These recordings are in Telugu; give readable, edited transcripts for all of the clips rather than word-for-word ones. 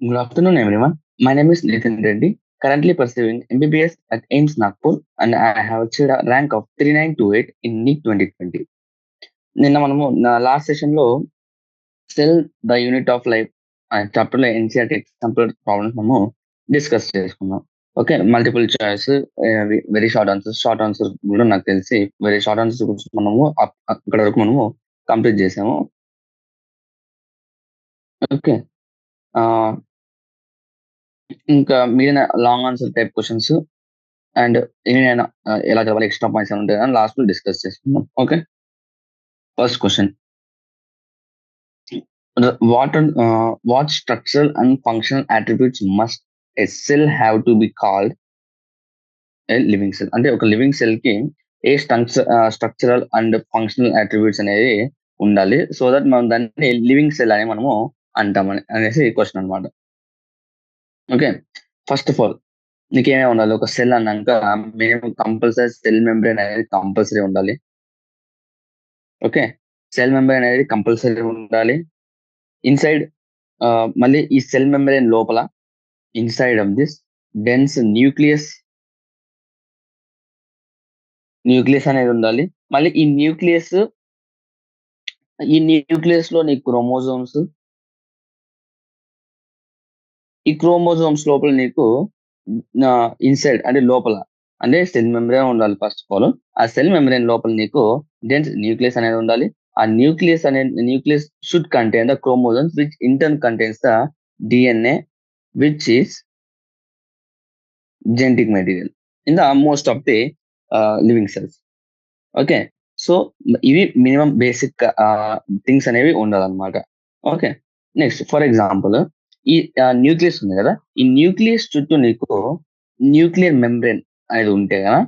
Good afternoon, everyone. My name is Nathan Reddy, currently pursuing MBBS at AIMS Nagpur, and I have achieved a rank of 3928 in NEET 2020. నిన్న మనము లాస్ట్ సెషన్ లో cell the unit of life chapter లో ఎన్సీఆర్టీ ఎగ్జాంపుల్ ప్రాబ్లమ్స్ మనము డిస్కస్ చేసుకున్నాం. Okay, multiple choice, very short answer కూడా నాకు తెలిసి వెరీ షార్ట్ ఆన్సర్స్ గురించి మనము అక్కడ వరకు మనము కంప్లీట్ చేసాము. ఓకే, ఇంకా మిగిలిన long answer type questions and ఏమైనా ఎలా చదవాలి, ఎక్స్ట్రా పాయింట్స్ ఏమైనా ఉంటాయి అని లాస్ట్ లో డిస్కస్ చేసుకుందాం. Okay, first question, what structural and functional attributes must a cell have to be called a living cell? అంటే ఒక లివింగ్ సెల్ కి a structural and functional attributes అనేది ఉండాలి, సో దట్ మనం దాన్ని లివింగ్ సెల్ అని మనము అంటామని అనేసి క్వశ్చన్ అనమాట. ఓకే, ఫస్ట్ ఆఫ్ ఆల్ నీకేమే ఉండాలి, ఒక సెల్ అన్నాక మేము కంపల్సరీ సెల్ మెంబ్రేన్ అనేది కంపల్సరీ ఉండాలి. ఓకే, సెల్ మెంబ్రేన్ అనేది కంపల్సరీ ఉండాలి. ఇన్సైడ్ మళ్ళీ ఈ సెల్ మెంబ్రేన్ లోపల inside of this dense nucleus అనేది ఉండాలి. మళ్ళీ ఈ న్యూక్లియస్ లో నీ క్రోమోజోమ్స్, ఈ క్రోమోజోమ్స్ లోపల నీకు ఇన్సైడ్ అంటే లోపల అంటే సెల్ మెంబ్రేన్ ఉండాలి. ఫస్ట్ ఆఫ్ ఆల్ ఆ సెల్ మెంబ్రేన్ లోపల నీకు డెన్స్ న్యూక్లియస్ అనేది ఉండాలి. ఆ nucleus should contain the chromosomes which in turn contains the DNA which is genetic material in the most of the living cells. Okay, so ఇవి మినిమం బేసిక్ థింగ్స్ అనేవి ఉండాలన్నమాట. ఓకే, నెక్స్ట్ ఫర్ ఎగ్జాంపుల్ ఈ న్యూక్లియస్ ఉంది కదా, ఈ న్యూక్లియస్ చుట్టూ నీకు న్యూక్లియర్ మెంబ్రేన్ అనేది ఉంటే కదా,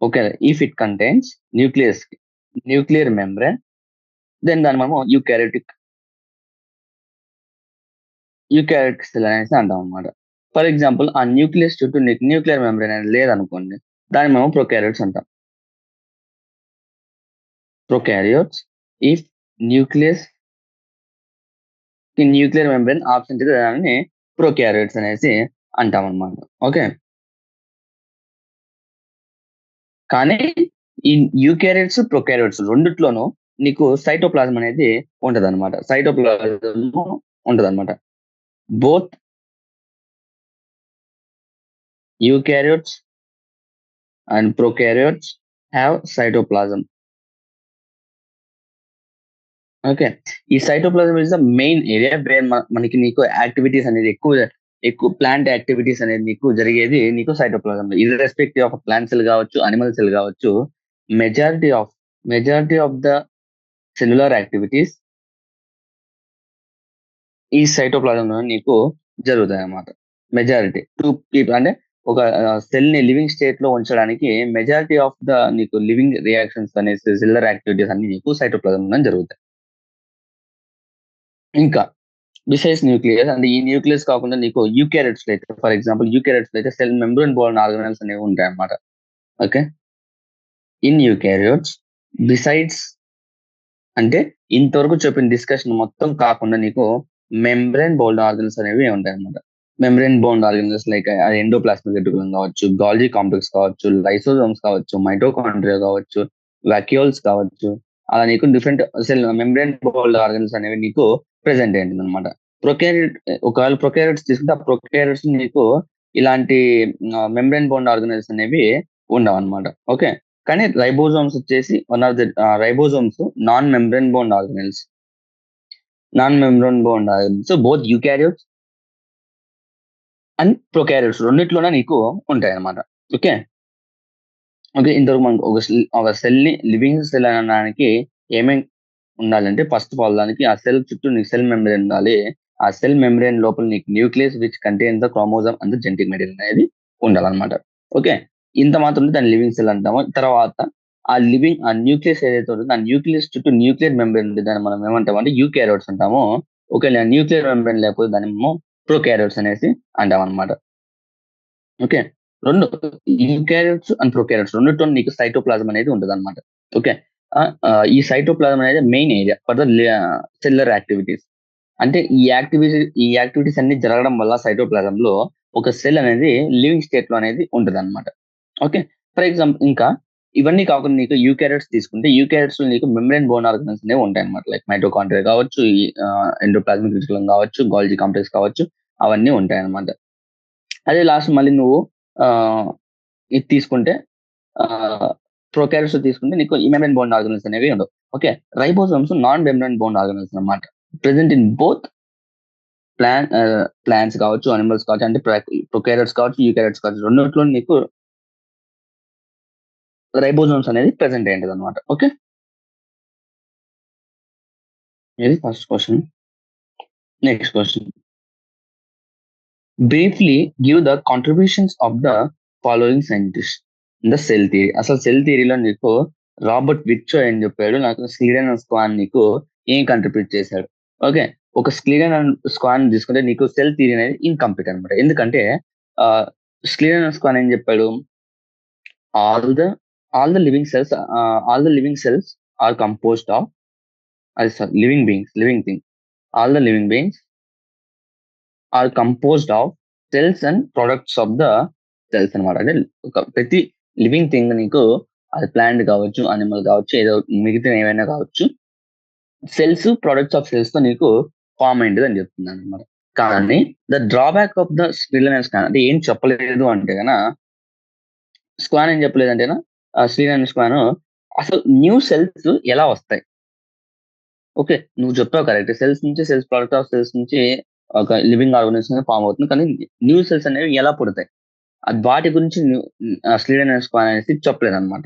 okay, if it contains nuclear membrane then దాన్ని మనము యూకారియోటిక్ సెల్ అనేసి అంటాం అనమాట. ఫర్ ఎగ్జాంపుల్ ఆ న్యూక్లియస్ చుట్టూ నీకు న్యూక్లియర్ మెంబ్రేన్ అనేది లేదనుకోండి, దాన్ని మనం ప్రొకారియోట్స్ అంటాం. Prokaryotes if nuclear membrane absent అయితే దాన్ని ప్రొకారియోట్స్ అనేసి అంటాం అనమాట. ఓకే, కానీ ఈ యూకారియోట్స్ ప్రొకారియోట్స్ రెండిట్లోనూ నీకు సైటోప్లాజం అనేది ఉంటదన్నమాట. Both eukaryotes and prokaryotes have cytoplasm. Okay, ఈ cytoplasm is the main area where మనకి నీకు యాక్టివిటీస్ అనేది ఎక్కువ ప్లాంట్ యాక్టివిటీస్ అనేది నీకు జరిగేది నీకు cytoplasm. Irrespective of plant cell కావచ్చు, అనిమల్ సెల్ కావచ్చు, majority of the cellular activities ఈ సైటోప్లాజం నీకు జరుగుతాయి అన్నమాట. మెజారిటీ టు కీప్ అంటే ఒక సెల్ ని లివింగ్ స్టేట్ లో ఉంచడానికి మెజారిటీ ఆఫ్ ద నీకు లివింగ్ రియాక్షన్స్ అనేసి సెల్యులర్ యాక్టివిటీస్ అన్ని నీకు సైటోప్లాజం జరుగుతాయి. ఇంకా బిసైడ్స్ న్యూక్లియస్ అంటే ఈ న్యూక్లియస్ కాకుండా నీకు యూకారియోట్స్ అయితే, ఫర్ ఎగ్జాంపుల్ యూకారియోట్స్ అయితే సెల్ మెంబ్రేన్ బోర్న్ ఆర్గనల్స్ అనేవి ఉంటాయి అన్నమాట. ఓకే, ఇన్ యూకారియోట్స్ బిసైడ్స్ అంటే ఇంతవరకు చెప్పిన డిస్కషన్ మొత్తం కాకుండా నీకు మెంబ్రేన్ బోల్డ్ ఆర్గన్స్ అనేవి ఉంటాయి అన్నమాట. మెంబ్రేన్ బోల్డ్ ఆర్గన్స్ లైక్ అది ఎండోప్లాస్మిక్ రెటిక్యులం కావచ్చు, గాల్జీ కాంప్లెక్స్ కావచ్చు, లైసోజోమ్స్ కావచ్చు, మైటోకాండ్రియా కావచ్చు, వాక్యూల్స్ కావచ్చు, అలా నీకు డిఫరెంట్ సెల్ మెంబ్రేన్ బోల్డ్ ఆర్గన్స్ అనేవి నీకు ప్రెసెంట్ అయింది అనమాట. ఒకవేళ ప్రొకారియోట్స్ తీసుకుంటే ఆ ప్రొకారియోట్స్ నీకు ఇలాంటి మెంబ్రేన్ బోల్డ్ ఆర్గనైజ్ అనేవి ఉండవు అనమాట. ఓకే, కానీ రైబోజోమ్స్ వచ్చేసి one of the ribosomes non membrane bound organelles. So both eukaryotes and prokaryotes రెండిట్లోనే నీకు ఉంటాయి అన్నమాట. ఓకే, ఇంతవరకు మనకు ఒక సెల్ ని లివింగ్ సెల్ అనడానికి ఏమేమి ఉండాలంటే, ఫస్ట్ ఆఫ్ ఆల్ దానికి ఆ సెల్ చుట్టూ నీకు సెల్ మెంబ్రేన్ ఉండాలి. ఆ సెల్ మెంబ్రేన్ లోపల నీకు nucleus which contains the chromosome and genetic material అనేది ఉండాలన్నమాట. ఓకే, ఇంత మాత్రం దాన్ని లివింగ్ సెల్ అంటాము. తర్వాత ఆ న్యూక్లియస్ ఏదైతే ఉంటుందో ఆ న్యూక్లియస్ చుట్టూ న్యూక్లియర్ మెంబ్రేన్ ఉంటుంది, దాన్ని మనం ఏమంటాం అంటే యూకారియోట్స్ అంటాము. ఓకే, న్యూక్లియర్ మెంబ్రేన్ లేకపోతే దాన్ని మేము ప్రొకారియోట్స్ అనేసి అంటాం అనమాట. ఓకే, రెండు యూకారియోట్స్ అండ్ ప్రొకారియోట్స్ రెండిట్లో నీకు సైటోప్లాజం అనేది ఉంటుంది అనమాట. ఓకే, ఈ సైటోప్లాజం అనేది main area for the cellular activities. అంటే ఈ యాక్టివిటీస్ అన్ని జరగడం వల్ల సైటోప్లాజం లో ఒక సెల్ అనేది లివింగ్ స్టేట్ లో అనేది ఉంటుంది అనమాట. ఓకే. ఫర్ ఎగ్జాంపుల్ ఇంకా ఇవన్నీ కాకుండా నీకు యూకారియోట్స్ తీసుకుంటే యూకారియోట్స్ లో నీకు మెమ్బ్రేన్ బోన్ ఆర్గన్స్ అనేవి ఉంటాయి అనమాట. లైక్ మైటోకాండ్రియా కావచ్చు, ఎండోప్లాజ్మిక్ రెటిక్యులం కావచ్చు, గోల్జీ కాంప్లెక్స్ కావచ్చు, అవన్నీ ఉంటాయి అనమాట. అదే లాస్ట్ మళ్ళీ నువ్వు ఆ, ఇది తీసుకుంటే ప్రొకారియోట్స్ తీసుకుంటే నీకు ఈ మెమ్బ్రేన్ బోన్ ఆర్గన్స్ అనేవి ఉండవు. Okay. Ribosomes non membrane bone organs అన్నమాట. ప్రెసెంట్ ఇన్ బోత్ ప్లాంట్స్ కావచ్చు, అనిమల్స్ కావచ్చు, అంటే ప్రొకారియోట్స్ కావచ్చు, యూకారియోట్స్ కావచ్చు, రెండిట్లో నీకు రైబోజోమ్స్ అనేది ప్రెసెంట్ అయ్యింది అనమాట. ఓకే. ఇది first question. Next question, briefly give the contributions of the following scientist in the cell theory. అసలు సెల్ థియరీలో నీకు రాబర్ట్ విచ్చో ఏం చెప్పాడు, నాకు స్క్లీడెన్ అండ్ స్క్వాన్ నీకు ఏం కంట్రిబ్యూట్ చేశాడు. ఓకే. ఒక స్క్లీడెన్ అండ్ స్క్వాన్ తీసుకుంటే నీకు సెల్ థియరీ అనేది ఇన్కంప్లీట్ అనమాట. ఎందుకంటే స్క్లీడెన్ అండ్ స్క్వాన్ ఏం చెప్పాడు, all the all the living cells all the living cells are composed of sorry, living things. All the living beings are composed of cells and products of the cells అనమాట. అంటే ఒక ప్రతి లివింగ్ థింగ్ నీకు అది ప్లాంట్ కావచ్చు, అనిమల్ కావచ్చు, ఏదో మిగతా ఏమైనా కావచ్చు, సెల్స్ ప్రొడక్ట్స్ ఆఫ్ సెల్స్ తో నీకు ఫామ్ అయింది అని చెప్తున్నాను అనమాట. కానీ the drawback of the Schleiden Schwann అంటే ఏం చెప్పలేదు అంటే కనుక స్క్వాన్ ఏం చెప్పలేదంటేనా శ్రీరామ్ స్క్వాన్ అసలు న్యూ సెల్స్ ఎలా వస్తాయి. ఓకే. నువ్వు చెప్పావు కరెక్ట్, సెల్స్ నుంచి సెల్స్ ప్రొడక్ట్ ఆఫ్ సెల్స్ నుంచి ఒక లివింగ్ ఆర్గనిజం ఫామ్ అవుతుంది, కానీ న్యూ సెల్స్ అనేవి ఎలా పుడతాయి అది వాటి గురించి శ్రీరామ్ స్క్వాన్ అనేసి చెప్పలేదు అనమాట.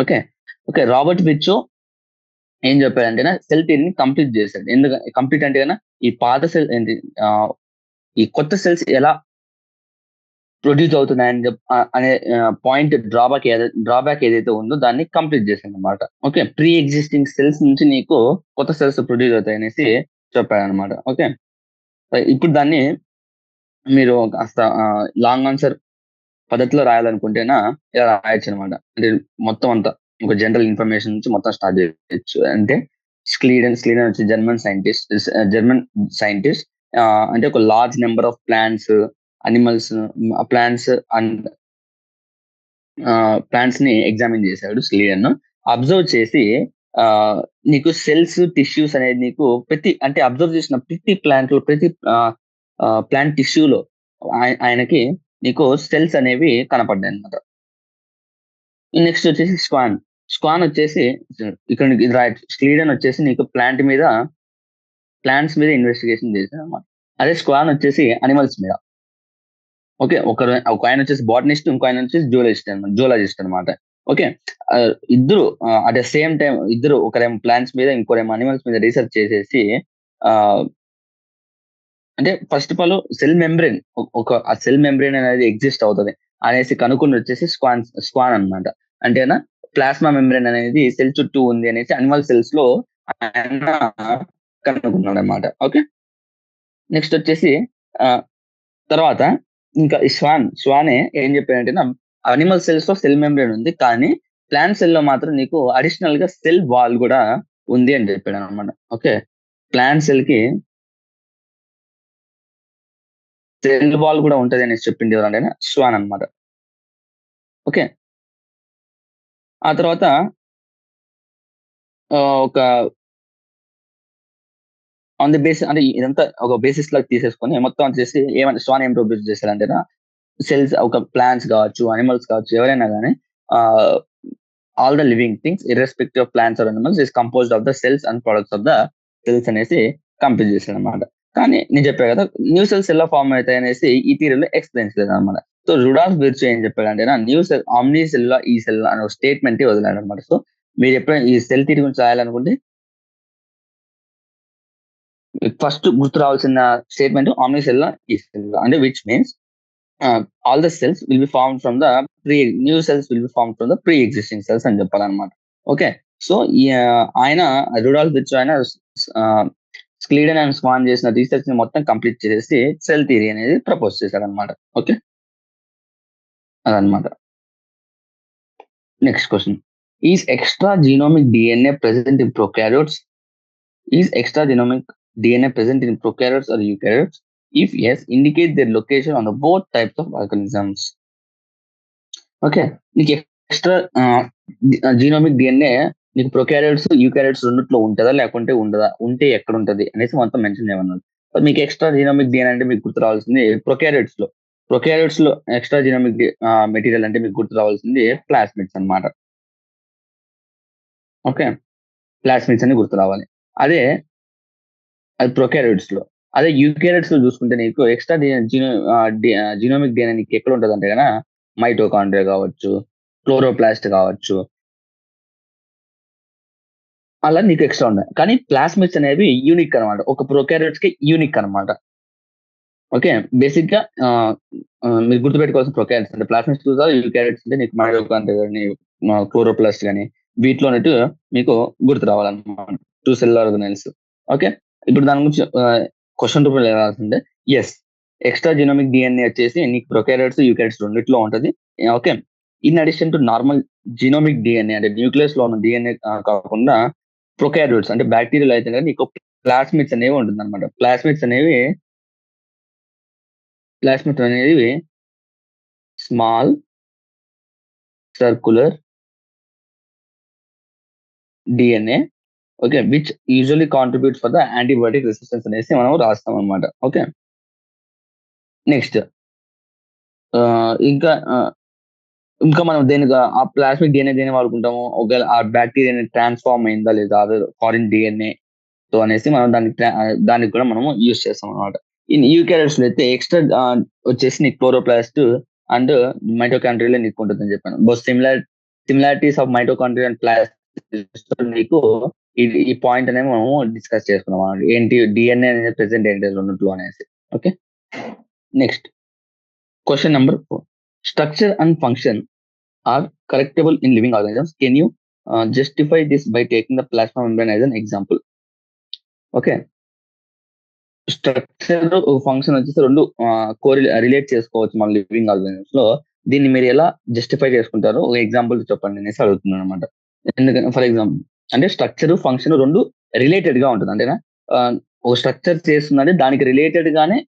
ఓకే. ఓకే. రాబర్ట్ విచ్చో ఏం చెప్పాడంటే సెల్ థియరీని కంప్లీట్ చేశాడు. ఎందుకంటే కంప్లీట్ అంటే కన్నా ఈ పాత సెల్ ఏంటి ఈ కొత్త సెల్స్ ఎలా ప్రొడ్యూస్ అవుతున్నాయని అనే పాయింట్ డ్రాబ్యాక్ ఏదైతే ఉందో దాన్ని కంప్లీట్ చేశాను అనమాట. ఓకే. ప్రీ ఎగ్జిస్టింగ్ సెల్స్ నుంచి నీకు కొత్త సెల్స్ ప్రొడ్యూస్ అవుతాయి అనేసి చెప్పాడు అనమాట. ఓకే. ఇప్పుడు దాన్ని మీరు కాస్త లాంగ్ ఆన్సర్ పద్ధతిలో రాయాలనుకుంటేనా ఇలా రాయొచ్చు అనమాట. అంటే మొత్తం అంతా ఒక జనరల్ ఇన్ఫర్మేషన్ నుంచి మొత్తం స్టార్ట్ చేయొచ్చు. అంటే స్క్లీడెన్ వచ్చి జర్మన్ సైంటిస్ట్ అంటే ఒక large number of plants, animals, plants ని ఎగ్జామిన్ చేశాడు స్లీడన్. అబ్జర్వ్ చేసి నీకు సెల్స్, టిష్యూస్ అనేది నీకు అంటే అబ్జర్వ్ చేసిన ప్రతి ప్లాంట్ టిష్యూలో ఆయనకి నీకు సెల్స్ అనేవి కనపడ్డాయి అనమాట. నెక్స్ట్ వచ్చేసి స్క్వాన్ వచ్చేసి ఇక్కడ ఇది రాయొచ్చు. స్లీడన్ వచ్చేసి నీకు ప్లాంట్స్ మీద ఇన్వెస్టిగేషన్ చేశాడు అనమాట. అదే స్క్వాన్ వచ్చేసి అనిమల్స్ మీద. ఓకే. ఒక ఆయన వచ్చేసి బాటనిస్ట్, ఇంకో ఆయన వచ్చేసి జూలాజిస్ట్ అనమాట. ఓకే. ఇద్దరు అట్ ద సేమ్ టైం ఇద్దరు ఒకరేమో ప్లాంట్స్ మీద, ఇంకోరేమో అనిమల్స్ మీద రీసెర్చ్ చేసేసి అంటే first of all cell membrane ఆ సెల్ మెంబ్రెయిన్ అనేది ఎగ్జిస్ట్ అవుతుంది అనేసి కనుక్కుని వచ్చేసి స్క్వాన్ అనమాట. అంటేనా ప్లాస్మా మెంబ్రెయిన్ అనేది సెల్ చుట్టూ ఉంది అనేసి అనిమల్ సెల్స్ లో ఆయన కనుక్కున్నాడు అనమాట. ఓకే. నెక్స్ట్ వచ్చేసి తర్వాత ఇంకా స్వానే ఏం చెప్పాడంటే అనిమల్ సెల్స్ లో సెల్ మెంబ్రెయిన్ ఉంది, కానీ ప్లాంట్ సెల్ లో మాత్రం నీకు అడిషనల్ గా సెల్ వాల్ కూడా ఉంది అని చెప్పాడు అనమాట. ఓకే. ప్లాంట్ సెల్ కి సెల్ వాల్ కూడా ఉంటది అనేసి చెప్పింది ఎవరంటే స్వాన్ అనమాట. ఓకే. ఆ తర్వాత ఒక ఆన్ ది బేసిస్ అంటే ఇదంతా ఒక బేసిస్ లాగా తీసేసుకొని మొత్తం వచ్చేసి ఏమంటే స్వాన్ ఏం ప్రొడ్యూస్ చేశారంటేనా సెల్స్, ఒక ప్లాంట్స్ కావచ్చు, అనిమల్స్ కావచ్చు, ఎవరైనా కానీ all the living things irrespective of plants or animals is composed of the cells and products of the cells అనేసి కంప్లీట్ చేశాడు అనమాట. కానీ నేను చెప్పా కదా న్యూ సెల్స్ ఎలా ఫార్మ్ అవుతాయి అనేసి ఈ థియరీలో ఎక్స్ప్లెయిన్ చేయలేదు అనమాట. సో రుడాల్ఫ్ విర్చో ఏం చెప్పాడంటే న్యూ సెల్ ఆమ్నీ సెల్ ఈ సెల్ అనే స్టేట్మెంట్ వదిలాడు అనమాట. సో మీరు ఎప్పుడైనా ఈ సెల్ థియరీ గురించి రాయాలనుకుంటే ఫస్ట్ గుర్తు రావాల్సిన స్టేట్మెంట్ ఆమ్నీ సెల్ ఈ సెల్ అంటే which means all the cells will be formed from the new cells will be formed from the pre-existing cells అని చెప్పాలన్నమాట. ఓకే. సో ఆయన రుడాల్ఫ్ విర్చో ఆయన స్క్లీడెన్ అండ్ స్వాన్ చేసిన రీసెర్చ్ ని మొత్తం కంప్లీట్ చేసి సెల్ థియరీ అనేది ప్రపోజ్ చేశాడు అనమాట. ఓకే. అదనమాట. Next question, is extra genomic DNA present in prokaryotes? Is extra genomic DNA present in prokaryotes or eukaryotes? If yes, indicate their location on the both types of organisms. Okay, నీకు ఎక్స్ట్రా జీనోమిక్ డిఎన్ఏ నీకు ప్రొకారియోట్స్ యూకారియోట్స్ రెండిట్లో ఉంటుందా లేకుంటే ఉండదా, ఉంటే ఎక్కడ ఉంటది అనేసి మొత్తం మెన్షన్ చేయమన్నారు. మీకు ఎక్స్ట్రా జీనోమిక్ డిఎన్ఏ అంటే మీకు గుర్తు రావాల్సింది ప్రొకారియోట్స్ లో ఎక్స్ట్రా జీనోమిక్ మెటీరియల్ అంటే మీకు గుర్తు రావాల్సింది ప్లాస్మిడ్స్ అన్నమాట. ఓకే, ప్లాస్మిడ్స్ అని గుర్తు రావాలి. అది ప్రొకారియోట్స్ లో. అదే యూకారియోట్స్ లో చూసుకుంటే నీకు ఎక్స్ట్రా జీనోమిక్ డిఎన్ఏ నీకు ఎక్కడ ఉంటుంది అంటే కనుక మైటోకాండ్రియా కావచ్చు, క్లోరోప్లాస్ట్ కావచ్చు, అలా నీకు ఎక్స్ట్రా ఉన్నాయి. కానీ ప్లాస్మిడ్స్ అనేవి యూనిక్ అనమాట, ఒక ప్రొకారియోట్స్ కి యూనిక్ అనమాట. ఓకే, బేసిక్ గా మీరు గుర్తుపెట్టుకోవాల్సిన ప్రొకారియోట్స్ అంటే ప్లాస్మిడ్స్ చూసారు, యూకారియోట్స్ అంటే నీకు మైటోకాండ్రియా కానీ క్లోరోప్లాస్ట్ కానీ వీటిలో ఉన్నట్టు మీకు గుర్తు రావాలన్నమాట, 2 సెల్యులార్ ఆర్గనెల్స్. ఓకే, ఇప్పుడు దాని గురించి క్వశ్చన్ రూపంలో రావాల్సిందే. ఎస్, ఎక్స్ట్రా జీనోమిక్ డిఎన్ఏ వచ్చేసి నీకు ప్రొకారియోట్స్ యూకారియోట్స్ రెండిట్లో ఉంటది. Okay, in addition to normal genomic DNA అంటే న్యూక్లియస్ లో ఉన్న డిఎన్ఏ కాకుండా ప్రొకారియోట్స్ అంటే బ్యాక్టీరియాలో అయితే కనుక నీకు ప్లాస్మిడ్స్ అనేవి ఉంటుంది అనమాట. ప్లాస్మిడ్స్ అనేవి small circular DNA. Okay, which usually contributes for the antibiotic resistance అనేసి మనం రాస్తాం అనమాట. ఓకే, నెక్స్ట్ ఇంకా మనం దేనికి ఆ ప్లాస్మిక్ డిఎన్ఏ దేని వాడుకుంటాము, ఒకవేళ ఆ బ్యాక్టీరియా ట్రాన్స్ఫార్మ్ అయిందా లేదా అదర్ ఫారిన్ డిఎన్ఏ తో అనేసి మనం దానికి కూడా మనము యూజ్ చేస్తాం అనమాట. ఇన్ యూకారియోట్స్ లో అయితే ఎక్స్ట్రా వచ్చేసి నీకు క్లోరోప్లాస్ట్ అండ్ మైటోకాండ్రియా నీకు ఉంటుంది అని చెప్పాను. Both similarities of mitochondria and plast నీకు ఈ పాయింట్ అనేది మనము డిస్కస్ చేసుకున్నాం అన్నమాట. ఏంటి డిఎన్ఏ అనేది ప్రెసెంట్ ఏంటి రెండిట్లో అనేసి. Okay, next question number 4. Structure and function are correctable in living organisms. Can you justify this by taking the plasma membrane as an example? Okay, structure function వచ్చేసి రెండు రిలేట్ చేసుకోవచ్చు మన లివింగ్ ఆర్గానిజమ్స్ లో. దీన్ని మీరు ఎలా జస్టిఫై చేసుకుంటారో ఒక ఎగ్జాంపుల్ చెప్పండి అనేసి అడుగుతున్నాను అనమాట. ఎందుకంటే ఫర్ ఎగ్జాంపుల్ అంటే స్ట్రక్చర్ ఫంక్షన్ రెండు రిలేటెడ్ గా ఉంటుంది. అంటేనా ఒక స్ట్రక్చర్ చేస్తుందంటే దానికి రిలేటెడ్ గానే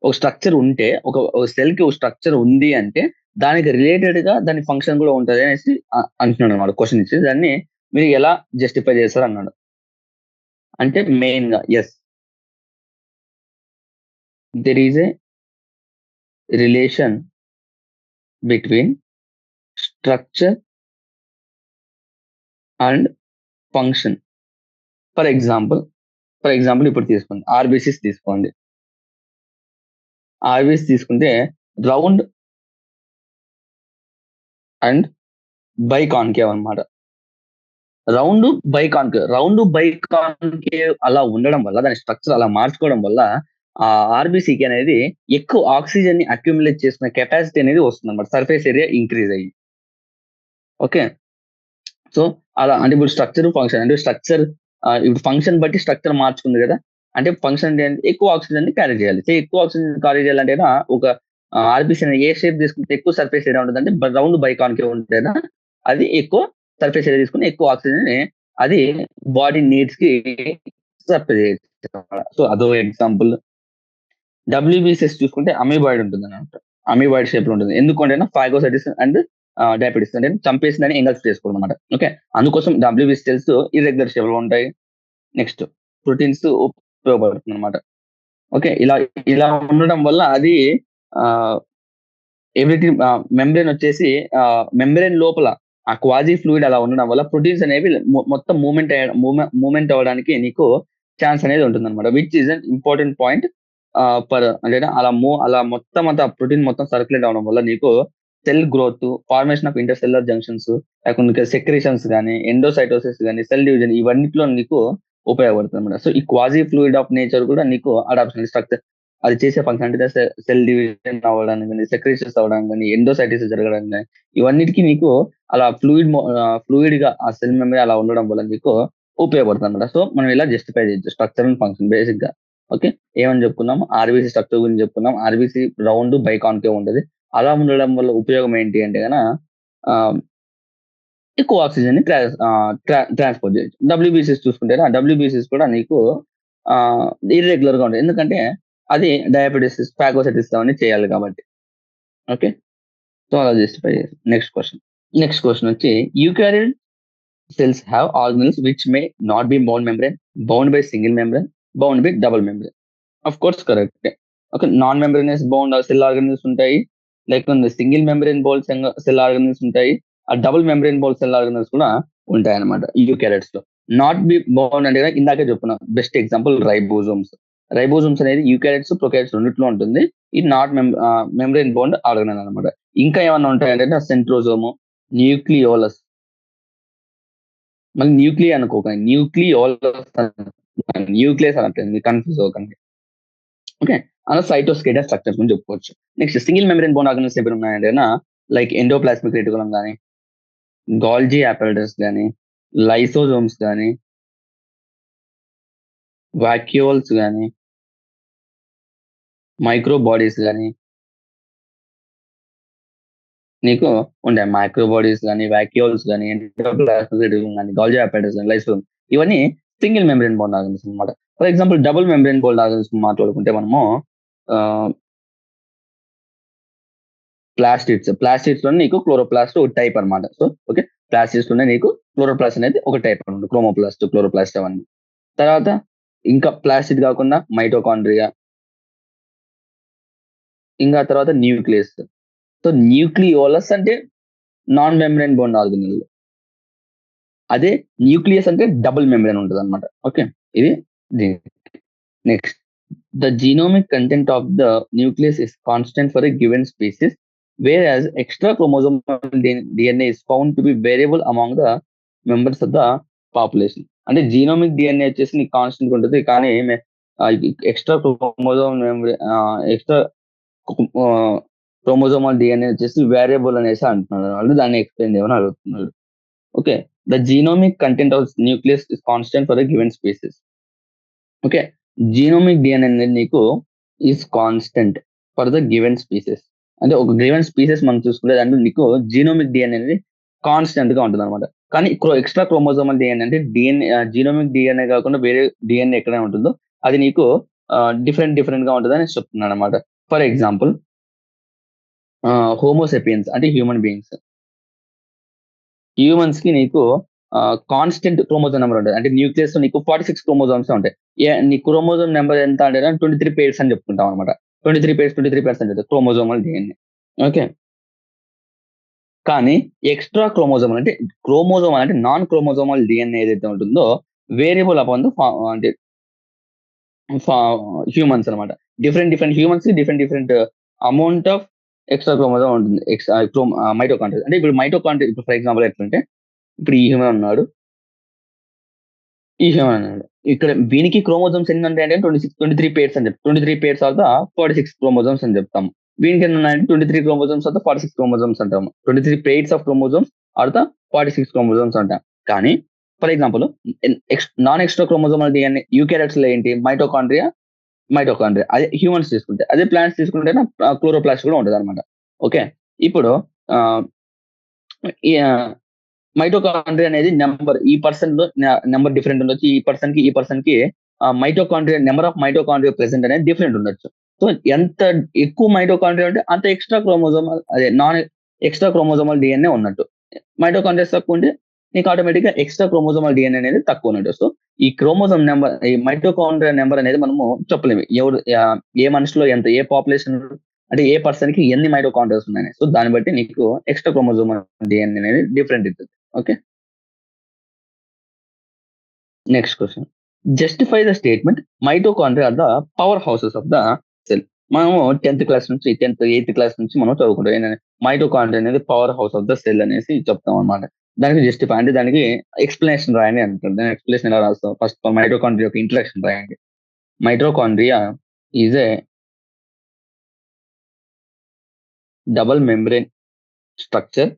ఒక స్ట్రక్చర్ ఉంటే, ఒక సెల్ కి ఒక స్ట్రక్చర్ ఉంది అంటే దానికి రిలేటెడ్ గా దాని ఫంక్షన్ కూడా ఉంటది అనేసి అంటున్నాడు అనమాట. క్వశ్చన్ ఇచ్చి దాన్ని మీరు ఎలా జస్టిఫై చేస్తారు అన్నాడు. అంటే మెయిన్ గా yes, there is a relation between structure and function. For example ఇప్పుడు తీసుకోండి, ఆర్బిసిస్ తీసుకోండి. ఆర్బిసి తీసుకుంటే రౌండ్ అండ్ బైకాన్కేవ్ అనమాట. రౌండ్ బైకాన్కేవ్ అలా ఉండడం వల్ల, దాని స్ట్రక్చర్ అలా మార్చుకోవడం వల్ల ఆ ఆర్బిసికి అనేది ఎక్కువ ఆక్సిజన్ ని అక్యుములేట్ చేసుకునే కెపాసిటీ అనేది వస్తుంది అనమాట, సర్ఫేస్ ఏరియా ఇంక్రీజ్ అయ్యి. ఓకే, సో అలా అంటే ఇప్పుడు స్ట్రక్చర్ ఫంక్షన్ అంటే స్ట్రక్చర్ ఇప్పుడు ఫంక్షన్ బట్టి స్ట్రక్చర్ మార్చుకుంది కదా, అంటే ఫంక్షన్ అంటే ఎక్కువ ఆక్సిజన్ ని క్యారీ చేయాలి. సో ఎక్కువ ఆక్సిజన్ క్యారీ చేయాలంటే ఒక ఆర్బిసి ఏ షేప్ తీసుకుంటే ఎక్కువ సర్ఫేస్ ఏరియా ఉంటుంది అంటే రౌండ్ బైకాన్కేవ్ ఉంటేనా అది ఎక్కువ సర్ఫేస్ ఏరియా తీసుకుని ఎక్కువ ఆక్సిజన్ అది బాడీ నీడ్స్ కి సప్లై చేయొచ్చు. సో అదో ఎగ్జాంపుల్. డబ్ల్యూబీసీఎస్ చూసుకుంటే అమీబాయిడ్ ఉంటుంది అనమాట, అమీబాయిడ్ షేప్ లో ఉంటుంది. ఎందుకంటే ఫాగోసైటిస్ అండ్ డయాబెటిస్ అంటే చంపేసిందని ఎంగల్స్ చేసుకోవడం అనమాట. ఓకే, అందుకోసం డబ్ల్యూబీసీ సెల్స్ ఇర్రెగ్యులర్ షేప్ లో ఉంటాయి. నెక్స్ట్ ప్రోటీన్స్ ఉపయోగపడుతుంది అనమాట. ఓకే, ఇలా ఉండడం వల్ల అది ఎవ్రీథింగ్ మెంబ్రెయిన్ వచ్చేసి మెంబ్రెయిన్ లోపల ఆ క్వాజీ ఫ్లూయిడ్ అలా ఉండడం వల్ల ప్రోటీన్స్ అనేవి మొత్తం మూమెంట్ అవ్వడానికి నీకు ఛాన్స్ అనేది ఉంటుంది అనమాట. Which is an important point అంటే అలా మొత్తం అంతా ప్రోటీన్ మొత్తం సర్క్యులేట్ అవడం వల్ల నీకు cell growth, formation of inter cellular junctions, లేకుంటే సెక్రేషన్స్ కానీ, ఎండోసైటోసిస్ కానీ, సెల్ డివిజన్ ఇవన్నిట్లో నీకు ఉపయోగపడుతుంది అనమాట. సో ఈ క్వాజీ ఫ్లూయిడ్ ఆఫ్ నేచర్ కూడా నీకు అడాప్షన్ స్ట్రక్చర్ అది చేసే ఫంక్షన్ అంటే సెల్ డివిజన్ అవ్వడానికి కానీ, సెక్రేషన్స్ అవ్వడానికి కానీ, ఎండోసైటిస్ జరగడానికి కానీ, ఇవన్నిటికీ నీకు అలా ఫ్లూయిడ్ గా ఆ సెల్ మెంబ్రేన్ అలా ఉండడం వల్ల నీకు ఉపయోగపడుతుంది అనమాట. సో మనం ఇలా జస్టిఫై చేయొచ్చు స్ట్రక్చర్ అండ్ ఫంక్షన్ బేసిక్ గా. ఓకే, ఏమని చెప్పుకున్నాం, ఆర్బీసీ స్ట్రక్చర్ గురించి చెప్పుకున్నాం. ఆర్బీసీ రౌండ్ బైకాన్కేవ్ ఉంటుంది. అలా ఉండడం వల్ల ఉపయోగం ఏంటి అంటే కనుక ఎక్కువ ఆక్సిజన్ ని ట్రాన్స్పోర్ట్ చేయొచ్చు. డబ్ల్యూబీసీస్ చూసుకుంటే డబ్ల్యూబీసీస్ కూడా నీకు ఇర్రెగ్యులర్ గా ఉంటుంది, ఎందుకంటే అది డయాబెటీస్ ఫాగోసైటిస్ అవన్నీ చేయాలి కాబట్టి. ఓకే, సో అలా జస్టిఫై చేసి నెక్స్ట్ క్వశ్చన్ వచ్చి eukaryote cells have organelles which may not be bone membrane, bound by single membrane, bound by double membrane. Of course, correct. Okay, non-membranous bound cell organelles ఉంటాయి, లేకపోతే సింగిల్ మెంబ్రేన్ బోల్ సెల్ ఆర్గనల్స్ ఉంటాయి, ఆ డబుల్ మెంబ్రేన్ బోల్ సెల్ ఆర్గనల్స్ కూడా ఉంటాయి అనమాట యూకారియోట్స్ లో. నాట్ బి బౌండ్ అంటే ఇందాకే చెప్పుకున్నా, బెస్ట్ ఎగ్జాంపుల్ రైబోజోమ్స్. రైబోజోమ్స్ అనేది యూకారియోట్స్ ప్రొకారియోట్స్ రెండిట్లో ఉంటుంది. ఇది నాట్ మెంబ్రేన్ బౌండ్ ఆర్గనల్ అనమాట. ఇంకా ఏమన్నా ఉంటాయంటే సెంట్రోజోము, న్యూక్లియోలస్, మళ్ళీ న్యూక్లియర్ అనుకోకండి, న్యూక్లియస్ అనట్లేదు, కన్ఫ్యూజ్ అవ్వకండి. ఓకే, అలా సైటోస్కెలటల్ స్ట్రక్చర్స్ గురించి చెప్పుకోవచ్చు. Next single membrane bone organelles ఏమైనా ఉన్నాయంటే లైక్ ఎండోప్లాస్మిక్ రెటికులం కానీ, గాల్జీ అపారటస్ కానీ, లైసోజోమ్స్ కానీ, వాక్యూల్స్ కానీ, మైక్రో బాడీస్ కానీ నీకు ఉంటాయి. మైక్రో బాడీస్ కానీ, వాక్యూల్స్ కానీ, ఎండోప్లాస్మిక్ రెటికులం కానీ, గాల్జీ అపారటస్ కానీ, లైసోజోమ్, ఇవన్నీ సింగిల్ మెంబ్రేన్ బోన్ ఆర్గనల్స్ అనమాట. For example double membrane bone organelles మాట్లాడుకుంటే మనము ప్లాస్టిడ్స్ లో నీకు క్లోరోప్లాస్ట్ ఒక టైప్ అనమాట. సో ఓకే, ప్లాస్టిడ్స్ లోనే నీకు క్లోరోప్లాస్ట్ అనేది ఒక టైప్ అనమాట, క్లోరోప్లాస్ట్ అవన్నీ. తర్వాత ఇంకా ప్లాస్టిడ్ కాకుండా మైటోకాండ్రియా, ఇంకా తర్వాత న్యూక్లియస్. సో న్యూక్లియోలస్ అంటే నాన్ మెంబ్రేన్ బోన్ ఆర్గనల్, అదే న్యూక్లియస్ అంటే డబుల్ మెంబ్రేన్ ఉంటుంది అనమాట. ఓకే, ఇది next the genomic content of the nucleus is constant for a given species, whereas extra chromosomal DNA is found to be variable among the members of the population. అంటే జీనోమిక్ డిఎన్ఏ వచ్చేసి నీకు కాన్స్టెంట్ ఉంటుంది, కానీ ఎక్స్ట్రా క్రోమోజోమల్ డిఎన్ఏ వచ్చేసి వేరియబుల్ అనేసి అంటున్నాడు వాళ్ళు, దాన్ని ఎక్స్ప్లెయిన్ చేయమని అడుగుతున్నాడు. Okay, the genomic content of nucleus is constant for the given species. Okay, genomic DNA అనేది నీకు is constant for the given species. అంటే ఒక గివెన్ స్పీసెస్ మనం చూసుకుంటే దాంట్లో నీకు జీనోమిక్ డిఎన్ఏ అనేది కాన్స్టెంట్ గా ఉంటుంది అనమాట. కానీ ఎక్స్ట్రా క్రోమోజోమల్ డిఎన్ఏ అంటే జీనోమిక్ డిఎన్ఏ కాకుండా వేరే డిఎన్ఏ ఎక్కడైనా ఉంటుందో అది నీకు డిఫరెంట్ గా ఉంటుంది అని చెప్తున్నాను అనమాట. ఫర్ ఎగ్జాంపుల్ హోమోసెపియన్స్ అంటే హ్యూమన్స్ కి నీకు కాన్స్టెంట్ క్రోమోజోమ్ నెంబర్ ఉంటుంది. అంటే న్యూక్లియస్ లో నీకు 46 క్రోమోజోమ్స్ ఉంటాయి. నీ క్రోమోజోమ్ నెంబర్ ఎంత అంటే 23 పేర్స్ అని చెప్పుకుంటాం అనమాట. 23 పేర్స్ అంటే క్రోమోజోమల్ డిఎన్ఏ. ఓకే, కానీ ఎక్స్ట్రా క్రోమోజోమల్ అంటే నాన్ క్రోమోజోమల్ డిఎన్ఏ ఏదైతే ఉంటుందో వేరియబుల్ అపాన్ ద అంటే హ్యూమన్స్ అనమాట. డిఫరెంట్ హ్యూమన్స్ కి different amount of extra chromosome ఉంటుంది. మైటోకాండ్రియా అంటే ఇప్పుడు మైటోకాండ్రియా ఇప్పుడు ఫర్ ఎగ్జాంపుల్ ఎట్లంటే ఇప్పుడు ఈ హ్యూమన్ ఉన్నాడు, ఇక్కడ వీనికి క్రోమోజోమ్స్ ఎన్ని ఉంటాయి అంటే 23 పేర్స్ అని చెప్తాం. 23 పేర్స్ ఆఫ్ ద 46 క్రోమోజోమ్స్ అని చెప్తాము. వీనికి ఎన్ని ఉన్నాయంటే 23 క్రోమోజోమ్స్ ఆఫ్ ద 46 క్రోమోజోమ్స్ అంటాము. 23 pairs of chromosomes are the 46 chromosomes అంటాం. కానీ for example non extra chromosomal DNA eukaryotes లో ఏంటి మైటోకాండ్రియా, అదే హ్యూమన్స్ తీసుకుంటే, అదే ప్లాంట్స్ తీసుకుంటే క్లోరోప్లాస్ట్ కూడా ఉంటుంది అనమాట. ఓకే, ఇప్పుడు మైటోకాండ్రియా అనేది నెంబర్, ఈ పర్సన్ లో నెంబర్ డిఫరెంట్ ఉండొచ్చు, ఈ పర్సన్ కి mitochondria number of mitochondria present అనేది డిఫరెంట్ ఉండొచ్చు. సో ఎంత ఎక్కువ మైటోకాండ్రియా ఉంటే అంత extra chromosomal non extra chromosomal DNA ఉన్నట్టు. మైటోకాండ్రియా తక్కువ ఉంటే నీకు ఆటోమేటిక్ గా ఎక్స్ట్రా క్రోమోజోమల్ డిఎన్ఏ అనేది తక్కువ ఉన్నట్టు. సో ఈ క్రోమోజోమ్ నెంబర్, ఈ మైటోకాండ్రియా నెంబర్ అనేది మనము చెప్పలేము ఎవరు ఏ మనిషిలో ఎంత, ఏ పాపులేషన్ అంటే ఏ పర్సన్ కి ఎన్ని మైటోకాండ్రియాస్ ఉన్నాయి. సో దాన్ని బట్టి నీకు ఎక్స్ట్రా క్రోమోజోమల్ డిఎన్ఏ అనేది డిఫరెంట్ ఉంటుంది. Okay, next question, justify the statement mitochondria are the power houses of the cell. మనము 8th క్లాస్ నుంచి మనం చదువుకుంటాం మైటోకాండ్రియా అనేది power house of the cell అనేసి చెప్తాం అనమాట. దానికి జస్టిఫై అంటే దానికి ఎక్స్ప్లెనేషన్ రాయండి అంటారు. దాని ఎక్స్ప్లెనేషన్ ఎలా రాస్తాం, ఫస్ట్ మైటోకాండ్రియా యొక్క ఇంట్రడక్షన్ రాయండి. Mitochondria is a double membrane structure.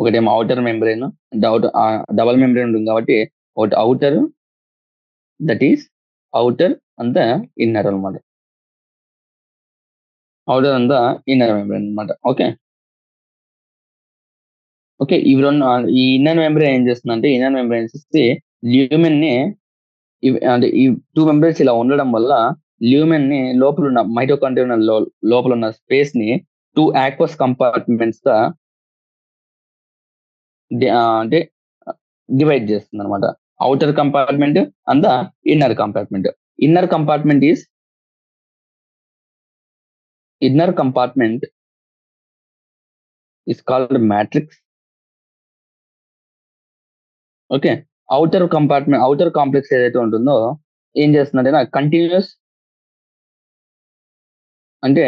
ఒకటేమో అవుటర్ మెంబ్రేన్, డబుల్ మెంబ్రేన్ ఉంటుంది కాబట్టి ఒకటి outer, that is outer and the inner అనమాట. Outer and the inner membrane అనమాట. ఓకే, ఈ ఇన్నర్ మెంబ్రేన్ ఏం చేస్తుందంటే, ఇన్నర్ మెంబ్రేన్ చేసి ల్యూమెన్ ని అంటే ఈ 2 మెంబ్రేన్స్ ఇలా ఉండడం వల్ల ల్యూమెన్ ని లోపల ఉన్న మైటోకాండ్రియా లోపల ఉన్న స్పేస్ ని 2 ఆక్వస్ కంపార్ట్మెంట్స్ గా అంటే డివైడ్ చేస్తుంది అనమాట. Outer compartment and the inner compartment. Inner compartment is called matrix. Okay. Outer complex ఏదైతే ఉంటుందో ఏం చేస్తుందంటే కంటిన్యూస్ అంటే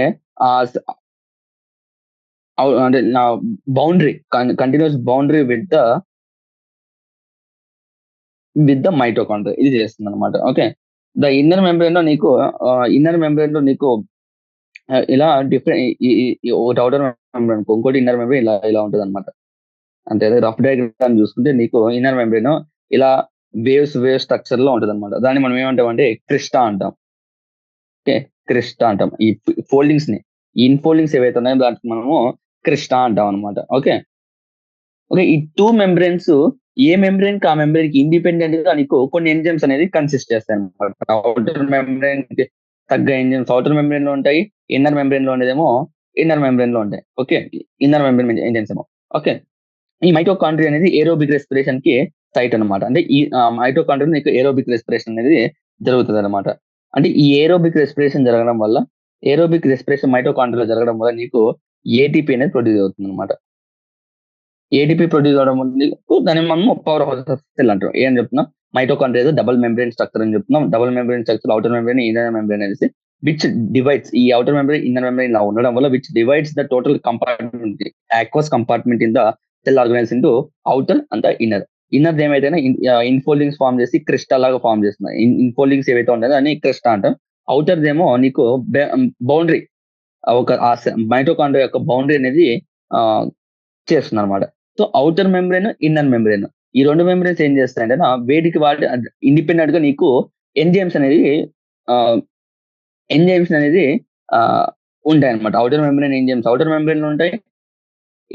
అంటే నా boundary continuous boundary with the mitochondria ఇది చేస్తుంది అనమాట. ఓకే. ద ఇన్నర్ మెంబ్రేన్ లో నీకు ఇలా డిఫరెంట్ ఒకటి ఔటర్ మెంబ్రేన్ ఇంకోటి ఇన్నర్ మెంబ్రేన్ ఇలా ఉంటుంది అనమాట. అంటే రఫ్ డయాగ్రామ్ చూసుకుంటే నీకు ఇన్నర్ మెంబ్రేన్ ఇలా వేవ్ స్ట్రక్చర్ లో ఉంటుంది అనమాట. దాన్ని మనం ఏమంటాం అంటే క్రిస్టా అంటాం. ఓకే. క్రిస్టా అంటాం. ఈ ఫోల్డింగ్స్ ని ఇన్ఫోల్డింగ్స్ ఏవైతే ఉన్నాయో దానికి మనము క్రిస్టా అంటాం అనమాట. ఓకే. ఈ 2 మెంబ్రేన్స్ ఏ మెంబ్రేన్ కి ఆ మెంబ్రేన్ కి ఇండిపెండెంట్ గా నీకు కొన్ని ఎంజైమ్స్ అనేది కన్సిస్ట్ చేస్తాయి అనమాట. ఔటర్ మెంబ్రేన్ కి తగ్గ ఎంజైమ్స్ ఔటర్ మెంబ్రేన్ లో ఉంటాయి. ఇన్నర్ మెంబ్రేన్ లో ఉండేదేమో ఇన్నర్ మెంబ్రేన్ లో ఉంటాయి. ఓకే. ఇన్నర్ మెంబ్రేన్ ఎంజైమ్స్ ఏమో. ఓకే. ఈ మైటోకాండ్రియా అనేది ఏరోబిక్ రెస్పిరేషన్ కి సైట్ అనమాట. అంటే ఈ మైటోకాండ్రియా నీకు ఏరోబిక్ రెస్పిరేషన్ అనేది జరుగుతుంది అనమాట. అంటే ఈ ఏరోబిక్ రెస్పిరేషన్ జరగడం వల్ల మైటోకాండ్రియాలో జరగడం వల్ల నీకు ఏటీపీ అనేది ప్రొడ్యూస్ అవుతుంది అనమాట. ఏటీపీ ప్రొడ్యూస్ అవడం వల్ల దాన్ని మనం పవర్ హౌస్ ఆఫ్ సెల్ అంటాం. ఏం చెప్తున్నాం? మైటోకాండ్రియా డబుల్ మెంబ్రేన్ స్ట్రక్చర్ అని చెప్తున్నాం. Double membrane structure outer membrane inner membrane అనేసి విచ్ డివైడ్స్ ఈ ఔటర్ మెంబ్రేన్ ఇన్నర్ మెంబ్రేన్ ఇలా ఉండడం వల్ల which divides the total compartment aqueous compartment in the cell organise into outer and inner. Inner ఏమైతే ఇన్ఫోల్డింగ్స్ ఫార్మ్ చేసి క్రిస్టల్ లాగా ఫార్మ్ చేస్తున్నాయి. ఇన్ఫోల్డింగ్స్ ఏవైతే ఉంటాయో అని క్రిస్టా అంటాం. ఔటర్ ఏమో నీకు బౌండరీ ఒక మైటోకాండ్రియా యొక్క బౌండరీ అనేది చేస్తుంది అనమాట. So outer membrane inner membrane ఈ 2 మెంబ్రేన్స్ ఏం చేస్తాయంటే వేడికి వాటి ఇండిపెండెంట్ గా నీకు ఎంజైమ్స్ అనేది ఉంటాయి అనమాట. Outer membrane enzymes outer membrane లో ఉంటాయి.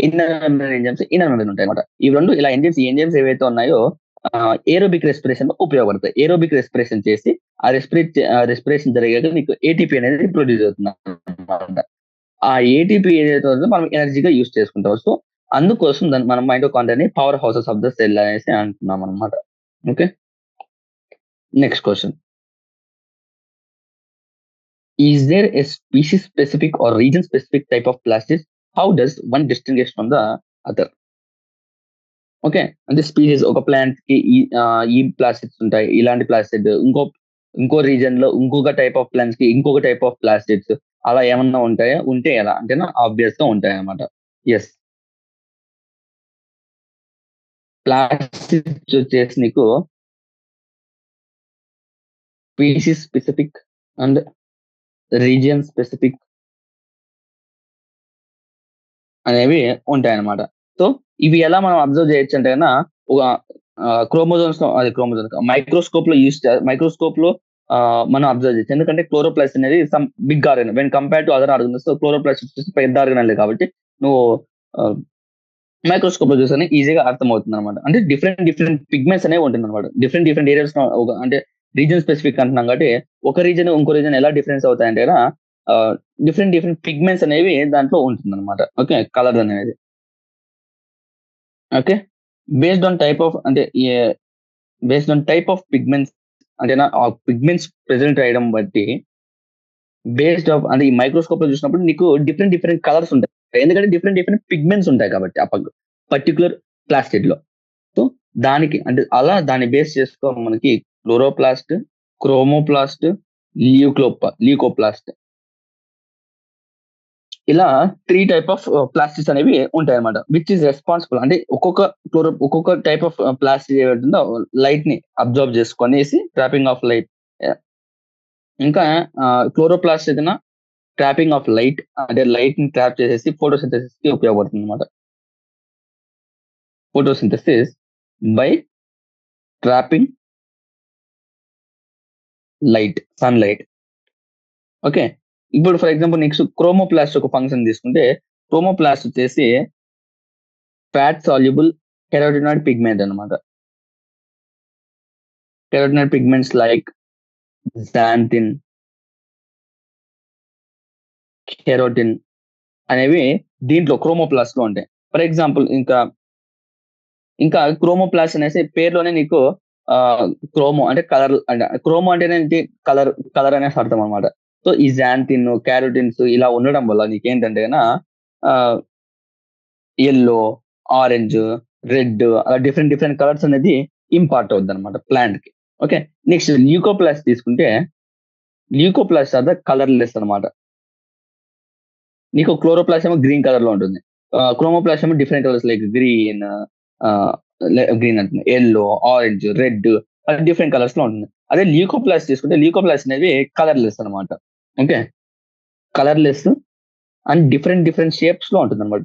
Inner membrane enzymes inner membrane ఉంటాయి అనమాట. ఈ రెండు ఇలా ఎంజైమ్స్ ఏవైతే ఉన్నాయో ఏరోబిక్ రెస్పిరేషన్ లో ఉపయోగపడతాయి. ఏరోబిక్ రెస్పిరేషన్ చేసి ఆ రెస్పిరేషన్ జరిగాక నీకు ఏటీపీ అనేది ప్రొడ్యూస్ అవుతుంది అనమాట. ఆ ఏటీపీ ఏదైతే ఉందో మనం ఎనర్జీగా యూజ్ చేసుకుంటాం. సో అందుకోసం దాన్ని మనం మైటోకాండ్రియాని power houses of the cell అనేసి అంటున్నాం అనమాట. Okay. Next question. Is there a species specific or region specific type of plastid? How does one distinguish from the other? Okay. అంటే స్పీషీస్ ఒక ప్లాంట్ కి ఈ ప్లాస్టిడ్స్ ఉంటాయి. ఇలాంటి ప్లాస్టిడ్ ఇంకో రీజన్ లో ఇంకొక టైప్ ఆఫ్ ప్లాంట్స్ కి ఇంకొక టైప్ ఆఫ్ ప్లాస్టిడ్స్ అలా ఏమన్నా ఉంటాయా? ఉంటే ఎలా అంటే ఆబ్వియస్ గా ఉంటాయి అన్నమాట. ఎస్. ప్లాస్టిడ్స్ వచ్చేసి నీకు species specific and region specific అనేవి ఉంటాయన్నమాట. సో ఇవి ఎలా మనం అబ్జర్వ్ చేయొచ్చు అంటే ఒక క్రోమోజోమ్స్ మైక్రోస్కోప్ లో మనం అబ్జర్వ్ చేయొచ్చు. ఎందుకంటే క్లోరోప్లాస్ట్ అనేది some big organ when compare to other organs. Chloroplast వచ్చేసి పెద్ద ఆర్గన్ కాబట్టి నువ్వు మైక్రోస్కోప్ లో చూస్తే ఈజీగా అర్థమవుతుంది అనమాట. అంటే డిఫరెంట్ పిగ్మెంట్స్ అనేవి ఉంటుంది అనమాట. డిఫరెంట్ ఏరియాస్ అంటే రీజన్ స్పెసిఫిక్ అంటున్నాం కాబట్టి ఒక రీజన్ ఇంకో రీజన్ ఎలా డిఫరెన్స్ అవుతాయంటే డిఫరెంట్ పిగ్మెంట్స్ అనేవి దాంట్లో ఉంటుంది అనమాట. ఓకే. కలర్ అనేది. Okay. Based on type of pigments అంటే ఆ పిగ్మెంట్స్ ప్రెసెంట్ అయ్యడం బట్టి బేస్డ్ ఆఫ్ అంటే ఈ మైక్రోస్కోప్ లో చూసినప్పుడు నీకు డిఫరెంట్ కలర్స్ ఉంటాయి. ఎందుకంటే డిఫరెంట్ పిగ్మెంట్స్ ఉంటాయి కాబట్టి ఆ పర్టికులర్ ప్లాస్టిడ్ లో. సో దానికి అంటే అలా దాన్ని బేస్ చేసుకో మనకి క్లోరోప్లాస్ట్, క్రోమోప్లాస్ట్, ల్యూకోప్లాస్ట్ ఇలా 3 టైప్ ఆఫ్ ప్లాస్టిక్స్ అనేవి ఉంటాయి అనమాట. విచ్ ఇస్ రెస్పాన్సిబుల్ అంటే ఒక్కొక్క టైప్ ఆఫ్ ప్లాస్టిక్ ఏదైతుందో లైట్ ని అబ్జర్వ్ చేసుకొనేసి ట్రాపింగ్ ఆఫ్ లైట్. ఇంకా క్లోరోప్లాస్ట్ ఏదైనా ట్రాపింగ్ ఆఫ్ లైట్ అంటే లైట్ ని ట్రాప్ చేసేసి ఫోటోసింథసిస్ కి ఉపయోగపడుతుంది అనమాట. Photosynthesis by trapping light, sunlight. Okay. ఇప్పుడు ఫర్ ఎగ్జాంపుల్ నెక్స్ట్ క్రోమోప్లాస్ట్ ఒక ఫంక్షన్ తీసుకుంటే క్రోమోప్లాస్ట్ వచ్చేసి ఫ్యాట్ సాల్యుబుల్ కెరోటినాయిడ్ పిగ్మెంట్ అనమాట. carotenoid pigments like xanthin, carotene అనేవి దీంట్లో క్రోమోప్లాస్ట్ లో ఉంటాయి. ఫర్ ఎగ్జాంపుల్ ఇంకా క్రోమోప్లాస్ట్ అనేసి పేరులోనే నీకు క్రోమో అంటే కలర్, అంటే క్రోమో అంటేనే కలర్ కలర్ అనేసి అర్థం అనమాట. సో ఈ జాంతిన్, క్యారోటిన్స్ ఇలా ఉండడం వల్ల నీకేంటంటే ఎల్లో, ఆరెంజ్, రెడ్ అలా డిఫరెంట్ డిఫరెంట్ కలర్స్ అనేది ఇంపార్ట్ అవుద్ది అనమాట ప్లాంట్ కి. ఓకే, నెక్స్ట్ ల్యూకోప్లాస్ట్ తీసుకుంటే ల్యూకోప్లాస్ట్ ఆర్ ద కలర్లెస్ అనమాట. నీకు క్లోరోప్లాస్ట్ ఏమో గ్రీన్ కలర్ లో ఉంటుంది, క్రోమోప్లాస్ట్ ఏమో డిఫరెంట్ కలర్స్ లైక్ గ్రీన్, అంటుంది, yellow, orange, red different colours లో ఉంటుంది. అదే ల్యూకోప్లాస్ట్ తీసుకుంటే ల్యూకోప్లాస్ట్ అనేది కలర్లెస్ అనమాట. Okay, colourless and different different shapes లో ఉంటుంది అనమాట.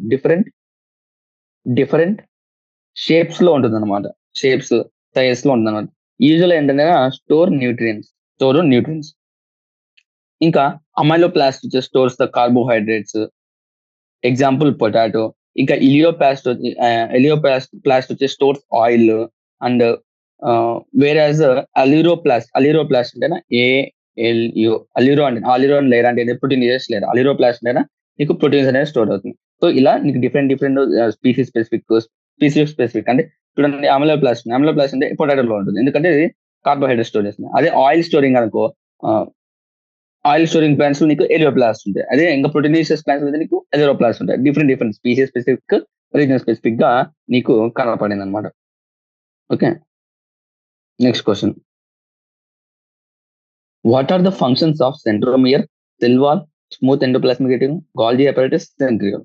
డిఫరెంట్ షేప్స్ లో ఉంటుంది అనమాట. షేప్స్, సైజ్ లో ఉంటుంది అనమాట. యూజువల్ ఏంటంటే స్టోర్ న్యూట్రియన్స్. ఇంకా amyloplast stores the carbohydrates, example potato. ఇంకా ఇలియోప్లాస్ట్ వచ్చే stores oil. And whereas aleuroplast అంటే అలిరో లేయర్ అంటే ప్రోటీన్ లేయర్. అలిరోప్లాస్ట్ అంటే నీకు ప్రోటీన్స్ అనేది స్టోర్ అవుతుంది. సో ఇలా నీకు డిఫరెంట్ స్పీసీస్ స్పెసిఫిక్ అంటే చూడండి, అమిలోప్లాస్ట్ అంటే పొటాటోలో ఉంటుంది, ఎందుకంటే ఇది కార్బోహైడ్రేట్ స్టోర్ చేస్తుంది. అదే ఆయిల్ స్టోరింగ్ అనుకో, ఆయిల్ స్టోరింగ్ ప్లాంట్స్ లో నీకు ఎలియోప్లాస్ట్ ఉంటాయి. అదే ఇంకా ప్రోటీనేషియస్ ప్లాంట్స్ మీద నీకు ఎలిరోప్లాస్ట్ ఉంటాయి. Different species specific, region specific గా నీకు కనపడింది అనమాట. Okay, next question. What are the functions of centromere, cell wall, smooth endoplasmic reticulum, Golgi apparatus, centriole?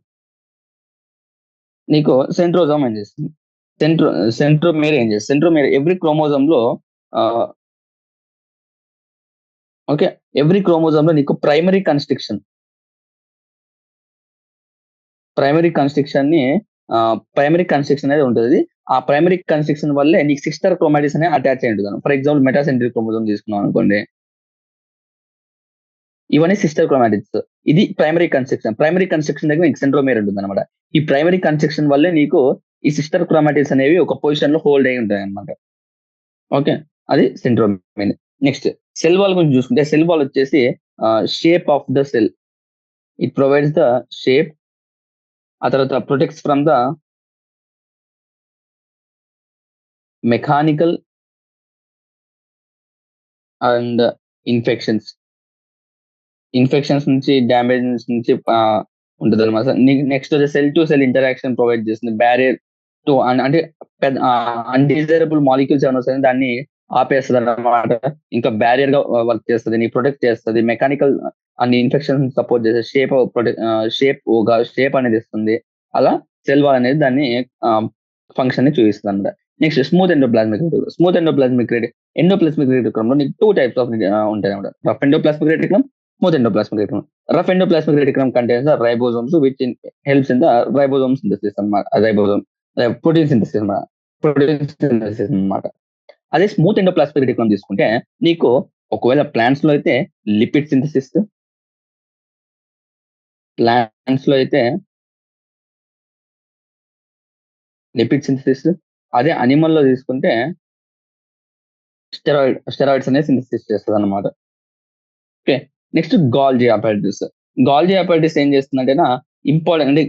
నీకు సెంట్రోజోమ్ ఏం చేస్తుంది, సెంట్రోమియర్ ఏం చేస్తుంది? సెంట్రోమియర్ ఎవ్రీ క్రోమోజోమ్ లో నీకు ప్రైమరీ కన్స్ట్రిక్షన్ అనేది ఉంటుంది. ఆ ప్రైమరీ కన్స్ట్రిక్షన్ వల్లే నీకు సిస్టర్ క్రోమాటిడ్స్ అనేది అటాచ్ అయి ఉంటుంది. ఫర్ ఎగ్జాంపుల్ మెటాసెంట్రిక్ క్రోమోజోమ్ తీసుకున్నాం అనుకోండి, ఇవన్నీ సిస్టర్ క్రోమాటిడ్స్. ఇది ప్రైమరీ కన్స్ట్రక్షన్ దగ్గర నీకు సెంట్రోమియర్ ఉంటుంది అనమాట. ఈ ప్రైమరీ కన్స్ట్రక్షన్ వల్లే నీకు ఈ సిస్టర్ క్రోమాటిడ్స్ అనేవి ఒక పొజిషన్ లో హోల్డ్ అయి ఉంటాయి అనమాట. ఓకే, అది సెంట్రోమియర్. నెక్స్ట్ సెల్ వాల్ గురించి చూసుకుంటే, సెల్ వాల్ వచ్చేసి shape of the cell, it provides the shape. ఆ తర్వాత protects from the mechanical and infections నుంచి, డ్యామేజ్ నుంచి ఉంటుంది అనమాట. Next cell to cell interaction provide చేస్తుంది. బ్యారియర్ టు అంటే అన్డిజైరబుల్ మాలిక్యూల్స్ ఏమైనా వస్తుంది దాన్ని ఆపేస్తుంది అనమాట. ఇంకా బ్యారియర్ గా వర్క్ చేస్తుంది, నీ ప్రొటెక్ట్ చేస్తుంది. మెకానికల్ అన్ని ఇన్ఫెక్షన్ సపోర్ట్ చేస్తుంది. షేప్ అనేది ఇస్తుంది. అలా సెల్ వాల్ అనేది దాన్ని ఫంక్షన్ ని చూపిస్తుంది అనమాట. నెక్స్ట్ స్మూత్ ఎండోప్లాస్మిక్ రెటిక్యులం లో నీకు 2 టైప్స్ ఆఫ్ ఉంటాయి అనమాట. Rough endoplasmic reticulum, smooth endoplasmic reticulum. Rough endoplasmic reticulum contains the ribosomes which helps in the ribosome synthesis అన్నమాట. ప్రోటీన్ సింథసిస్ అన్నమాట. అదే స్మూత్ ఎండోప్లాస్మిక్ రెటిక్యులం తీసుకుంటే నీకు ఒకవేళ ప్లాంట్స్ లో అయితే లిపిడ్ సింథసిస్, అదే అనిమల్ లో తీసుకుంటే స్టెరాయిడ్స్ అనేది సింథసిస్ చేస్తుంది అనమాట. ఓకే, నెక్స్ట్ గాల్జీ అపారటస్ ఏం చేస్తుందంటే ఇంపార్టెంట్ అంటే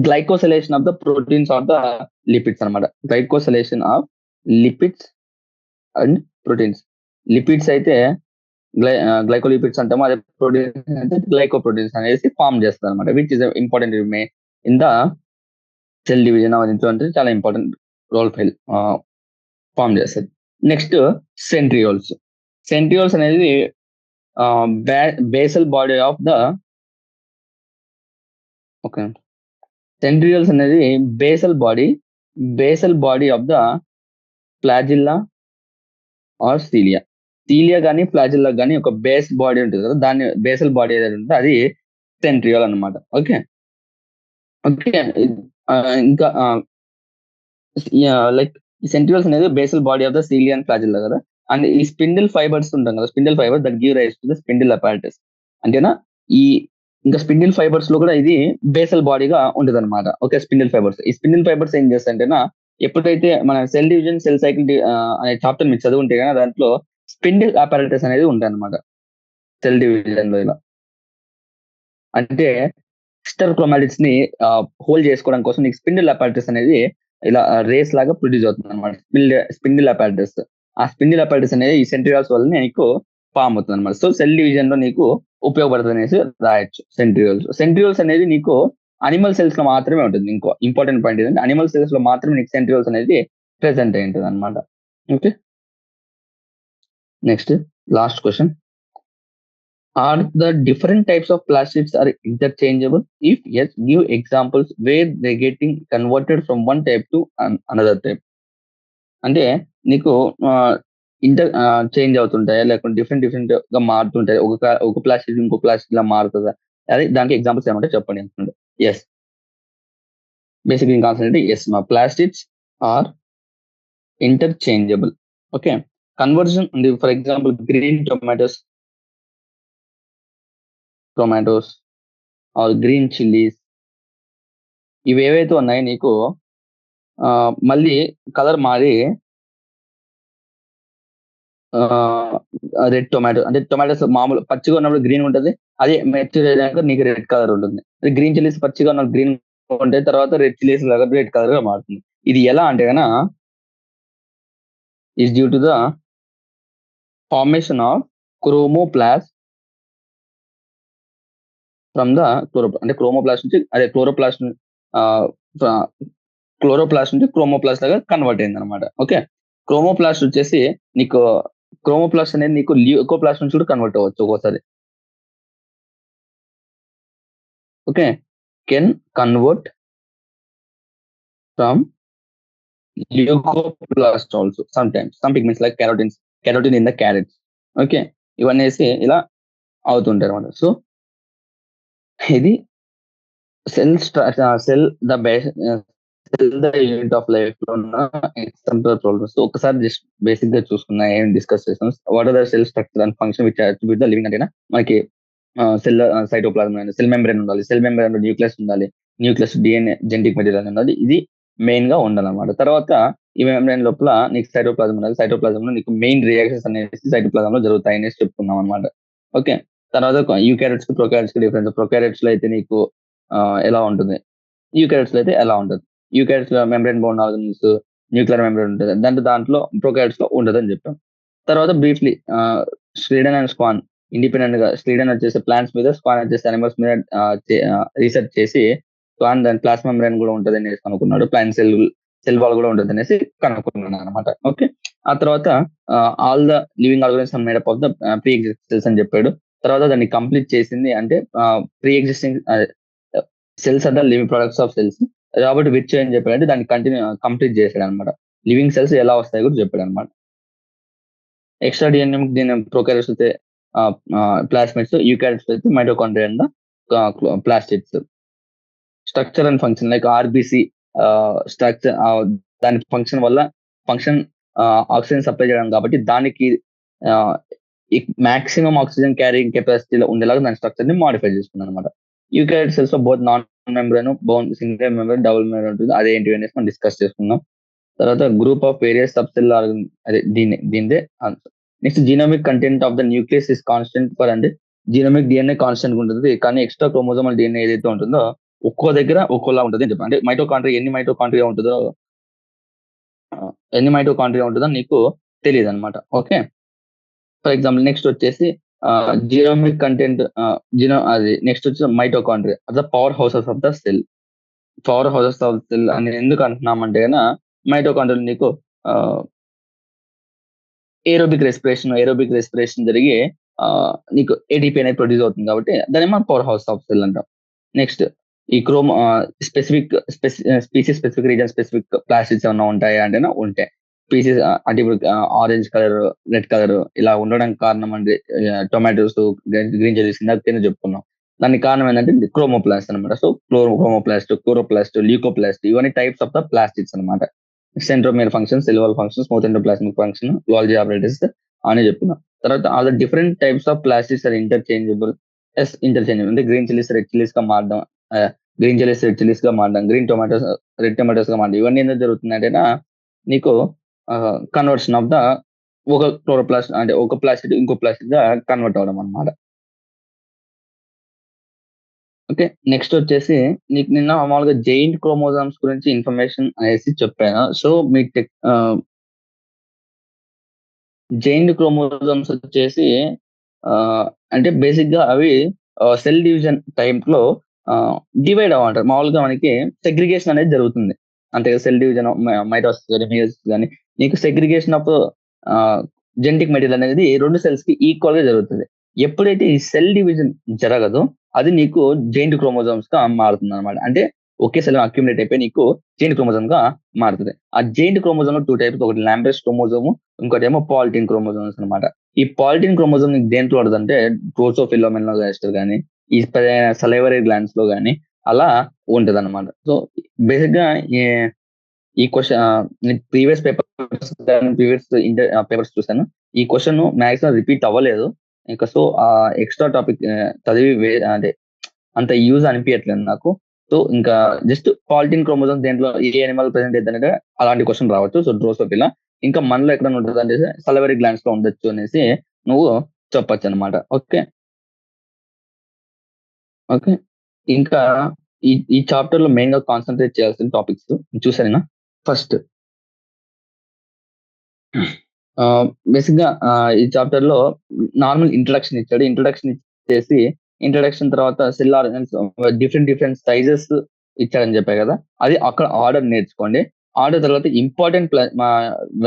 glycosylation of the proteins of the lipids అనమాట. Glycosylation of lipids and proteins. Lipids అయితే గ్లైకోలిపిడ్స్ అంటాము, అదే ప్రోటీన్స్ అంటే గ్లైకోప్రోటీన్స్ అనేసి ఫామ్ చేస్తారు అనమాట. Which is important in the cell division అంటే చాలా ఇంపార్టెంట్ రోల్ ఫామ్ చేస్తుంది. నెక్స్ట్ సెంట్రియోల్స్ అనేది basal body of the centrioles అనేది basal body of the flagella or cilia కానీ ఫ్లాజిల్లా కానీ ఒక బేస్ బాడీ ఉంటుంది కదా, దాన్ని బేసల్ బాడీ ఏదైతే ఉంటుందో అది సెంట్రియోల్ అనమాట. ఓకే, ఇంకా లైక్ సెంట్రియోల్స్ అనేది basal body of the cilia and flagella కదా. అండ్ ఈ స్పిండిల్ ఫైబర్స్ ఉంటాం కదా, spindle fiber that give rise to the spindle apparatus. అంటేనా ఇంకా స్పిండిల్ ఫైబర్స్ లో కూడా ఇది బేసల్ బాడీగా ఉంటుంది అనమాట. ఓకే, ఈ స్పిండిల్ ఫైబర్స్ ఏం చేస్తాయంటేనా ఎప్పుడైతే మన సెల్ డివిజన్ సెల్ సైకిల్ అనే చాప్టర్ మీరు చదువుంటే కానీ దాంట్లో స్పిండిల్ అపారటస్ అనేది ఉంటుంది అనమాట సెల్ డివిజన్ లో. ఇలా అంటే సిస్టర్ క్రోమాటిడ్స్ ని హోల్డ్ చేసుకోవడం కోసం నీకు స్పిండిల్ అపారటస్ అనేది ఇలా రేస్ లాగా ప్రొడ్యూస్ అవుతుంది అనమాట. Spindle apparatus. ఆ స్పిండిల్ అపారటస్ అనేది ఈ సెంట్రియాల్స్ వల్ల నీకు ఫామ్ అవుతుంది అనమాట. సో సెల్ డివిజన్ లో నీకు ఉపయోగపడుతుంది అనేసి రాయొచ్చు. సెంట్రియోల్స్ అనేది నీకు అనిమల్ సెల్స్ లో మాత్రమే ఉంటుంది. ఇంకో ఇంపార్టెంట్ పాయింట్ ఏంటంటే అనిమల్ సెల్స్ లో మాత్రమే నీకు సెంట్రియోల్స్ అనేది ప్రెసెంట్ అయి ఉంటుంది అనమాట. Okay, next last question. Are the different types of plastics are interchangeable? If yes, give examples where they getting converted from one type to another type. అంటే నీకు ఇంటర్ చేంజ్ అవుతుంటాయా లేకుంటే డిఫరెంట్ గా మారుతుంటాయి, ఒక ప్లాస్టిక్ ఇంకో ప్లాస్టిక్ లా మారుతుందా? అదే దానికి ఎగ్జాంపుల్స్ ఏమంటే చెప్పండి అంటున్నాడు. ఎస్, బేసిక్ కాన్సెప్ట్ అంటే ఎస్, మా plastics are interchangeable. Okay, conversion ఉంది. For example green tomatoes or green chillies, ఇవి ఏవైతే ఉన్నాయో నీకు మళ్ళీ కలర్ మారి రెడ్ టొమాటో అంటే టొమాటోస్ మామూలు పచ్చిగా ఉన్నప్పుడు గ్రీన్ ఉంటుంది, అదే మెచ్యూర్ అయ్యాక నీకు రెడ్ కలర్ ఉంటుంది. గ్రీన్ చిల్లీస్ పచ్చిగా ఉన్న గ్రీన్ ఉంటే తర్వాత రెడ్ చిల్లీస్ లాగా రెడ్ కలర్ గా మారుతుంది. ఇది ఎలా అంటే కన్నా is due to the formation of chromoplast from the అంటే క్రోమోప్లాస్ట్ నుంచి అదే క్లోరోప్లాస్ట్ నుంచి క్రోమోప్లాస్ట్ లాగా కన్వర్ట్ అయింది అనమాట. ఓకే, క్రోమోప్లాస్ట్ వచ్చేసి నీకు క్రోమోప్లాస్ట్ అనేది నీకు ల్యూకోప్లాస్ట్ నుంచి కూడా కన్వర్ట్ అవ్వచ్చు ఒక్కోసారి. Okay, can convert from leucoplast also some times. Some pigments like carotene in the carrots. Okay, ఇవన్నీ ఇలా అవుతుంటాయి అనమాట. సో ఇది cell the unit of life లో ఉన్న ఎగ్జాంపుల్ ప్రాబ్లమ్స్. ఒకసారి జస్ట్ బేసిక్ గా చూసుకున్నా ఏం డిస్కస్ చేస్తాం. What are the cell structure and function which attribute the living. అంటే మనకి సెల్ సైటోప్లాజం, సెల్ మెంబ్రేన్ ఉండాలి, సెల్ మెంబ్రేన్ న్యూక్లియస్ ఉండాలి, న్యూక్లియస్ డిఎన్ఏ జెనెటిక్ మెటీరియల్ ఉండాలి. ఇది మెయిన్ గా ఉండాలన్నమాట. తర్వాత ఈ మెంబ్రేన్ లోపల నీకు సైటోప్లాజం ఉండాలి. సైటోప్లాజం లో నీకు మెయిన్ రియాక్షన్స్ అనేసి సైటోప్లాజం లో జరుగుతాయి అనేసి చెప్పుకున్నాం అనమాట. ఓకే, తర్వాత యూకారియోట్స్ కి ప్రొకారియోట్స్ కి డిఫరెన్స్. ప్రొకారియోట్స్ లో అయితే నీకు ఎలా ఉంటుంది, యూకారియోట్స్ లో అయితే ఎలా ఉంటుంది. యూకారియోట్స్ లో membrane bound organelles, nuclear membrane ఉంటుంది. దాంట్లో ప్రొకారియోట్స్ లో ఉండదని చెప్పాం. తర్వాత briefly Sweden and Schwann independent గా, స్వీడన్ వచ్చేసి ప్లాంట్స్ మీద, స్క్వాన్ వచ్చేసి అనిమల్స్ మీద రీసెర్చ్ చేసి స్క్వాన్ దాని ప్లాస్మా మెంబ్రేన్ కూడా ఉంటుంది అనేసి కనుక్కున్నాడు. ప్లాంట్ సెల్ వాల్ కూడా ఉంటుంది అనేసి కనుక్కున్నాడు అనమాట. ఓకే, ఆ తర్వాత all the living organism made up of the pre existing cells అని చెప్పాడు. తర్వాత దాన్ని కంప్లీట్ చేసింది అంటే ప్రీ ఎగ్జిస్టింగ్ సెల్స్ అంటే living products of cells. Robert which అని చెప్పాడంటే దాన్ని కంప్లీట్ చేశాడు అనమాట. లివింగ్ సెల్స్ ఎలా వస్తాయి కూడా చెప్పాడు అనమాట. ఎక్స్ట్రా డిఎన్ఏ ప్రొకారియోట్స్ అయితే ప్లాస్మిడ్స్, యూకారియోట్స్ అయితే mitochondria and plastids. Structure and function like RBC structure, దాని ఫంక్షన్ ఆక్సిజన్ సప్లై చేయడం కాబట్టి దానికి మాక్సిమం ఆక్సిజన్ క్యారింగ్ కెపాసిటీలో ఉండేలాగా దాని స్ట్రక్చర్ ని మాడిఫై చేసుకున్నాను అనమాట. యూకారియోట్ సెల్స్ లో both non membrane, single membrane, double membrane ఉంటుంది. అదేంటి అనేసి మనం డిస్కస్ చేసుకున్నాం. తర్వాత group of various sub cell అదే దీనిదే answer. Next genomic content of the nucleus is constant for అంటే జీనోమిక్ డిఎన్ఏ కాన్స్టెంట్ ఉంటుంది, కానీ ఎక్స్ట్రా క్రోమోజోమల్ డిఎన్ఏ ఏదైతే ఉంటుందో ఒక్కో దగ్గర ఒక్కోలా ఉంటుంది అని చెప్పాను. అంటే ఎన్ని మైటోకాండ్రియా ఉంటుందో నీకు తెలియదు అనమాట. ఓకే, ఫర్ ఎగ్జాంపుల్ నెక్స్ట్ వచ్చేసి జీనోమిక్ కంటెంట్ అది నెక్స్ట్ వచ్చి mitochondria the power houses of the cell. Power houses of cell అని ఎందుకు అంటున్నామంటే మైటోకాండ్రియా నీకు ఏరోబిక్ రెస్పిరేషన్ జరిగి నీకు ఏటీపీ అనేది ప్రొడ్యూస్ అవుతుంది కాబట్టి దాన్ని మనం పవర్ హౌస్ ఆఫ్ సెల్ అంటాం. నెక్స్ట్ ఈ species specific region specific plastics ఏమన్నా ఉంటాయా అంటే ఉంటాయి. స్పీసీస్ అంటే ఇప్పుడు ఆరెంజ్ కలర్, రెడ్ కలర్ ఇలా ఉండడం కారణం అంటే టొమాటోస్, గ్రీన్ చిల్లీస్ ఇందాక చెప్పుకున్నాం. దానికి కారణం ఏంటంటే క్రోమోప్లాస్ట్ అనమాట. సో క్రోమోప్లాస్ట్, క్లోరోప్లాస్ట్, ల్యూకోప్లాస్ట్ ఇవన్నీ టైప్స్ ఆఫ్ ద ప్లాస్టిక్స్ అనమాట. Centromere function, cellular function, smooth endoplasmic function, లాల్జీ ఆపరేటర్స్ అని చెప్పుకున్నాం. తర్వాత all the different types of plastics are interchangeable అంటే గ్రీన్ చిల్లీస్ రెడ్ చిల్లీస్ గా మారడం, గ్రీన్ చిల్లీస్ రెడ్ చిల్లీస్ గా మారడం, గ్రీన్ టొమాటోస్ రెడ్ టొమాటోస్ గా మారడం, ఇవన్నీ ఎందుకు జరుగుతుందంటే నీకు కన్వర్షన్ ఆఫ్ ద ఒక క్లోరోప్లాస్ట్ అంటే ఒక ప్లాస్టిక్ ఇంకో ప్లాస్టిక్ గా కన్వర్ట్ అవడం అనమాట. ఓకే, నెక్స్ట్ వచ్చేసి నీకు నిన్న మామూలుగా జైంట్ క్రోమోజోమ్స్ గురించి ఇన్ఫర్మేషన్ అనేసి చెప్పాను. సో మీ జైంట్ క్రోమోజోమ్స్ వచ్చేసి అంటే బేసిక్ గా అవి సెల్ డివిజన్ టైప్ లో డివైడ్ అవ్వంటారు. మామూలుగా మనకి సెగ్రిగేషన్ అనేది జరుగుతుంది అంతే కదా, సెల్ డివిజన్ మైటోసిస్ కానీ మియోసిస్ కానీ నీకు సెగ్రిగేషన్ ఆఫ్ జెనెటిక్ మెటీరియల్ అనేది రెండు సెల్స్ కి ఈక్వల్ గా జరుగుతుంది. ఎప్పుడైతే ఈ సెల్ డివిజన్ జరగదో అది నీకు జైంట్ క్రోమోజోమ్స్ గా మారుతుంది అనమాట. అంటే ఒకే సెల్ అక్యుములేట్ అయిపోయి నీకు జైంట్ క్రోమోజోమ్ గా మారుతుంది. ఆ జైంట్ క్రోమోజోమ్ లో 2 టైప్స్, ఒకటి లాంబ్రెస్ క్రోమోజోమ్, ఇంకోటి ఏమో పాలిటిన్ క్రోమోజోమ్స్ అనమాట. ఈ పాలిటిన్ క్రోమోజోమ్ నీకు దేంట్లో ఉంటుంది, డ్రోసోఫిలా ఎస్టర్ కానీ ఈ సలైవరీ గ్లాండ్స్ లో కానీ అలా ఉంటది అనమాట. సో బేసిక్ గా ఈ క్వశ్చన్ ప్రీవియస్ పేపర్స్ చూసాను. ఈ క్వశ్చన్ మ్యాక్సిమం రిపీట్ అవ్వలేదు ఇంకా. సో ఆ ఎక్స్ట్రా టాపిక్ చదివి అంటే అంత యూజ్ అనిపించట్లేదు నాకు. సో ఇంకా జస్ట్ పాలిటిన్ క్రోమోజోమ్ దేంట్లో ఏ అనిమల్ ప్రెసెంట్ అయితే అలాంటి క్వశ్చన్ రావచ్చు. సో డ్రోసోఫిలా ఇంకా మనలో ఎక్కడ ఉంటుంది అంటే సలవరీ గ్లాండ్స్ లో ఉండొచ్చు అనేసి నువ్వు చెప్పొచ్చు అనమాట. ఓకే ఓకే ఇంకా ఈ చాప్టర్ లో మెయిన్ గా కాన్సన్ట్రేట్ చేయాల్సిన టాపిక్స్ చూసారేనా. ఫస్ట్ బేసిక్ గా ఈ చాప్టర్ లో నార్మల్ ఇంట్రడక్షన్ ఇచ్చాడు. ఇంట్రడక్షన్ ఇచ్చేసి ఇంట్రడక్షన్ తర్వాత సెల్ ఆర్గన్స్ డిఫరెంట్ సైజెస్ ఇచ్చాడని చెప్పాయి కదా, అది అక్కడ ఆర్డర్ నేర్చుకోండి. ఆర్డర్ తర్వాత ఇంపార్టెంట్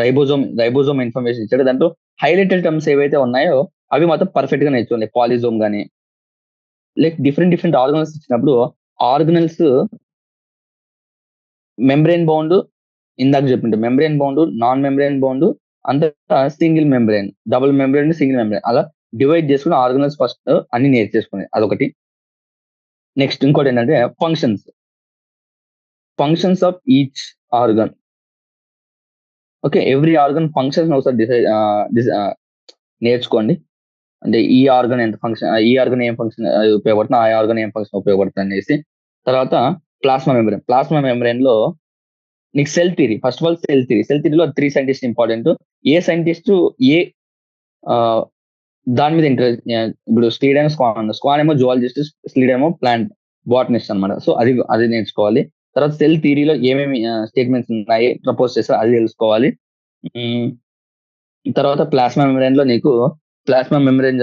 రైబోజోమ్ ఇన్ఫర్మేషన్ ఇచ్చాడు. దాంట్లో హైలైటెడ్ టర్మ్స్ ఏవైతే ఉన్నాయో అవి మాత్రం పర్ఫెక్ట్ గా నేర్చుకోండి. పాలిజోమ్ గానీ లైక్ డిఫరెంట్ ఆర్గనల్స్ ఇచ్చినప్పుడు ఆర్గనల్స్ మెంబ్రెయిన్ బౌండ్, ఇందాక చెప్పింటే membrane bound, non membrane bound, అంతా single membrane, double membrane, single membrane అలా డివైడ్ చేసుకుని ఆర్గనల్స్ ఫస్ట్ అన్ని నేర్చేసుకుని అదొకటి. నెక్స్ట్ ఇంకోటి ఏంటంటే functions of each organ. Okay, every organ functions ఒకసారి నేర్చుకోండి. అంటే ఈ ఆర్గన్ ఎంత ఫంక్షన్, ఈ ఆర్గన్ ఏం ఫంక్షన్ ఉపయోగపడుతుంది, ఆ ఆర్గన్ ఏం ఫంక్షన్ ఉపయోగపడుతుంది అనేసి. తర్వాత ప్లాస్మా మెంబ్రెయిన్ లో నీకు cell theory. First of all cell థియరీలో 3 సైంటిస్ట్ ఇంపార్టెంట్. ఏ సైంటిస్ట్ ఏ దాని మీద ఇంట్రెస్ట్, ఇప్పుడు స్క్వాన్ ఏమో జువాలజిస్ట్, స్లీడ్ ఏమో ప్లాంట్ బాటనిస్ట్ అనమాట. సో అది నేర్చుకోవాలి. తర్వాత సెల్ థియరీలో ఏమేమి స్టేట్మెంట్స్ ఉన్నాయి, ప్రపోజ్ చేస్తారు అది తెలుసుకోవాలి. తర్వాత ప్లాస్మా మెంబ్రెయిన్ లో నీకు ప్లాస్మా మెంబ్రెయిన్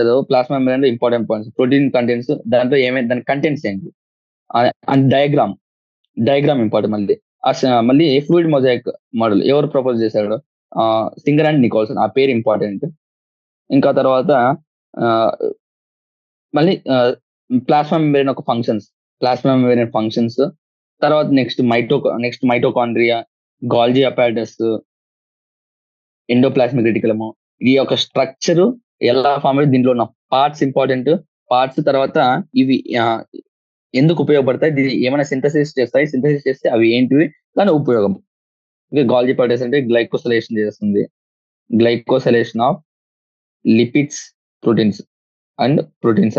లో ఇంపార్టెంట్ పాయింట్స్, ప్రోటీన్ కంటెంట్స్, దాంట్లో ఏమేమి దాని కంటెంట్స్ ఏంటి అండ్ డయాగ్రామ్ ఇంపార్టెంట్. మళ్ళీ ఫ్లూయిడ్ మొజాయిక్ మోడల్ ఎవరు ప్రపోజ్ చేశాడు, సింగర్ అండ్ నికోల్సన్, ఆ పేరు ఇంపార్టెంట్. ఇంకా తర్వాత మళ్ళీ ప్లాస్మా మెంబ్రెయిన్ ఒక ఫంక్షన్స్, తర్వాత నెక్స్ట్ మైటోకాండ్రియా, గాల్జీ అపారటస్, ఎండోప్లాస్మిక్ రెటికులము, ఈ యొక్క స్ట్రక్చర్ ఎలా ఫామ్ అయ్యి దీంట్లో ఉన్న పార్ట్స్ ఇంపార్టెంట్. తర్వాత ఇవి ఎందుకు ఉపయోగపడతాయి, దీన్ని ఏమైనా సింథసిస్ చేస్తే అవి ఏంటివి, దాని ఉపయోగం. గాల్జీ అపారటస్ అంటే గ్లైకోసైలేషన్ చేస్తుంది, గ్లైకోసైలేషన్ ఆఫ్ లిపిడ్స్, ప్రోటీన్స్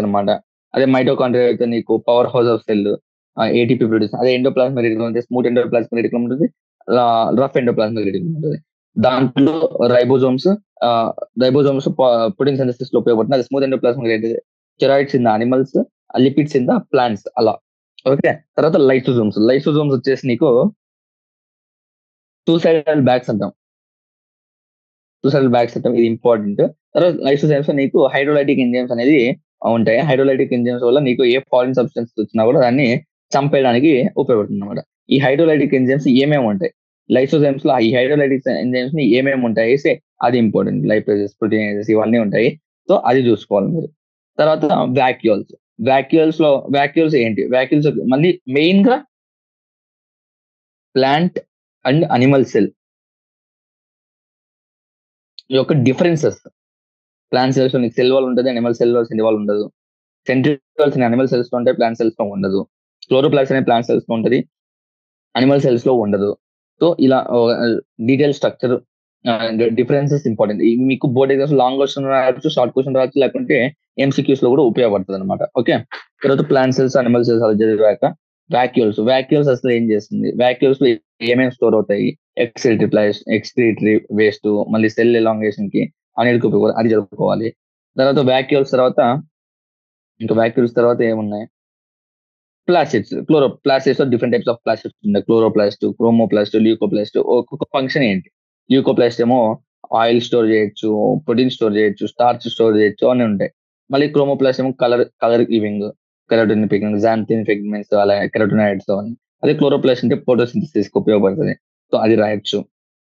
అనమాట. అదే మైటోకాండ్రియా అయితే నీకు power house of cell, ATP produce. అదే ఎండోప్లాస్మిక్ రెటికులం అంటే స్మూత్ ఎండోప్లాస్మిక్ రెటికులం ఉంటుంది, రఫ్ ఎండోప్లాస్మిక్ రెటికులం ఉంటుంది. దాంట్లో రైబోజోమ్స్ ప్రోటీన్ సింథసిస్ లో ఉపయోగపడుతుంది. అది smooth endoplasmic reticulum, steroids in the animals, lipids in the plants అలా. ఓకే, తర్వాత లైసోజోమ్స్ వచ్చేసి నీకు సూసైడల్ బ్యాగ్స్ అంటాం. ఇది ఇంపార్టెంట్. తర్వాత లైసోజోమ్స్ నీకు హైడ్రోలైటిక్ ఎంజైమ్స్ అనేది ఉంటాయి. హైడ్రోలైటిక్ ఎంజైమ్స్ వల్ల నీకు ఏ ఫారిన్ సబ్స్టెన్స్ వచ్చినా కూడా దాన్ని చంపేయడానికి ఉపయోగపడుతుంది అనమాట. ఈ హైడ్రోలైటిక్ ఎంజైమ్స్ ఏమేమి ఉంటాయి లైసోజైమ్స్ లో, ఈ హైడ్రోలైటిక్ ఎంజైమ్స్ ని ఏమేమి ఉంటాయి అది ఇంపార్టెంట్. లైపేజెస్, ప్రోటీనేజెస్ ఇవన్నీ ఉంటాయి. సో అది చూసుకోవాలి మీరు. తర్వాత వ్యాక్యూల్స్ ఏంటి, మళ్ళీ మెయిన్ గా ప్లాంట్ అండ్ అనిమల్ సెల్ యొక్క డిఫరెన్సెస్. ప్లాంట్ సెల్స్ లో సెల్ వాల్ ఉంటుంది, అనిమల్ సెల్ వాల్ ఉండదు. సెంట్రియోల్స్ అనిమల్ సెల్స్ లో ఉంటాయి, ప్లాంట్ సెల్స్ లో ఉండదు. క్లోరోప్లాస్ట్ అనే ప్లాంట్ సెల్స్ లో ఉంటుంది, అనిమల్ సెల్స్ లో ఉండదు. సో ఇలా డీటెయిల్ స్ట్రక్చర్ డిఫరెన్సెస్ ఇంపార్టెంట్. మీకు బోర్డ్ ఎగ్జామ్స్ లాంగ్ క్వశ్చన్ రావచ్చు, షార్ట్ క్వశ్చన్ రావచ్చు, లేకుంటే ఎంసీక్యూస్ లో కూడా ఉపయోగపడుతుంది అనమాట. ఓకే, తర్వాత ప్లాంట్ సెల్స్, అనిమల్ సెల్స్ అది చదివాక వాక్యూల్స్ అసలు ఏం చేస్తుంది? వాక్యూల్స్ లో ఏమేమి స్టోర్ అవుతాయి? ఎక్స్క్రిటరీ వేస్ట్, మళ్ళీ సెల్ ఎలాంగేషన్ కి అనేది అది జరుపుకోవాలి. తర్వాత వాక్యూల్స్ తర్వాత ఏమున్నాయి? ప్లాసిడ్స్ లో డిఫరెంట్ టైప్స్ ఆఫ్ ప్లాసిడ్స్ ఉన్నాయి. Chloroplast, chromoplast, leucoplast. ఒక్కొక్క ఫంక్షన్ ఏంటి? ల్యూకోప్లాస్ట్ ఏమో ఆయిల్ స్టోర్ చేయొచ్చు, ప్రోటీన్ స్టోర్ చేయొచ్చు, స్టార్చ్ స్టోర్ చేయొచ్చు అని ఉంటాయి. మళ్ళీ క్రోమోప్లాస్ట్ ఏమో colour giving, carotene picking, xanthin pigments, అలా కెరోటినాయిడ్స్ అని. అదే క్లోరోప్లాస్ట్ అంటే ఫోటోసింథసిస్ కి ఉపయోగపడుతుంది. సో అది రాయొచ్చు.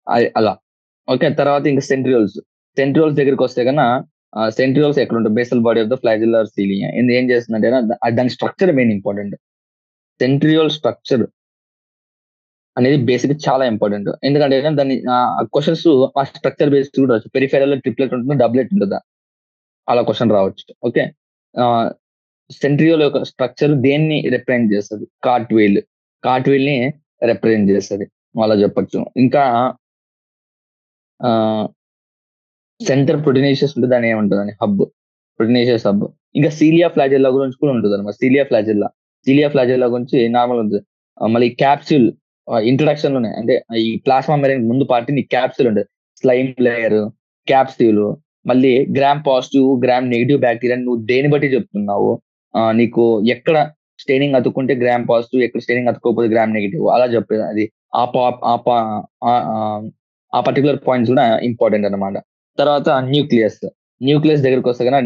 అది అలా. ఓకే, తర్వాత ఇంకా సెంట్రియోల్స్ దగ్గరికి వస్తే కన్నా సెంట్రియోల్స్ ఎక్కడ ఉంటుంది? Basal body of the flagellar cilia. ఇది ఏం చేస్తుందంటే దాని structure main important. Centriole structure అనేది బేసిక్ చాలా ఇంపార్టెంట్. ఎందుకంటే దాన్ని క్వశ్చన్స్ ఆ స్ట్రక్చర్ బేస్డ్ కూడా వచ్చు. పెరిఫెరల్ ట్రిప్లెట్ ఉంటుంది, డబ్లెట్ ఉంటుందా, అలా క్వశ్చన్ రావచ్చు. ఓకే, సెంట్రియోల్ యొక్క స్ట్రక్చర్ దేన్ని రిప్రజెంట్ చేస్తుంది? కార్ట్ వీల్ ని రిప్రజెంట్ చేస్తుంది, అలా చెప్పొచ్చు. ఇంకా సెంటర్ ప్రొటీనేషియస్ ఉంటుంది, దాని ఏముంటుందని ప్రొటీనేషియస్ హబ్. ఇంకా సీలియా ఫ్లాజెల్లా గురించి కూడా ఉంటుంది అనమాట. సీలియా ఫ్లాజెల్లా గురించి నార్మల్ ఉంటుంది. మళ్ళీ క్యాప్సూల్ ఇంట్రడక్షన్ లోనే, అంటే ఈ ప్లాస్మా మెరైన్ ముందు పార్టీ నీ క్యాప్సూల్ ఉంటుంది. స్లైమ్ లేయర్, క్యాప్సూల్, మళ్ళీ gram positive, gram negative bacteria నువ్వు దేని బట్టి చెప్తున్నావు? నీకు ఎక్కడ స్టెయినింగ్ అతుక్కుంటే గ్రామ్ పాజిటివ్, ఎక్కడ స్టెయినింగ్ అతుక్కోకపోతే గ్రామ్ నెగిటివ్, అలా చెప్పేది. అది ఆ పా- ఆ పా- ఆ- ఆ- ఆ పర్టికులర్ పాయింట్స్ కూడా ఇంపార్టెంట్ అన్నమాట. తర్వాత న్యూక్లియస్ దగ్గరికి వస్తే కనుక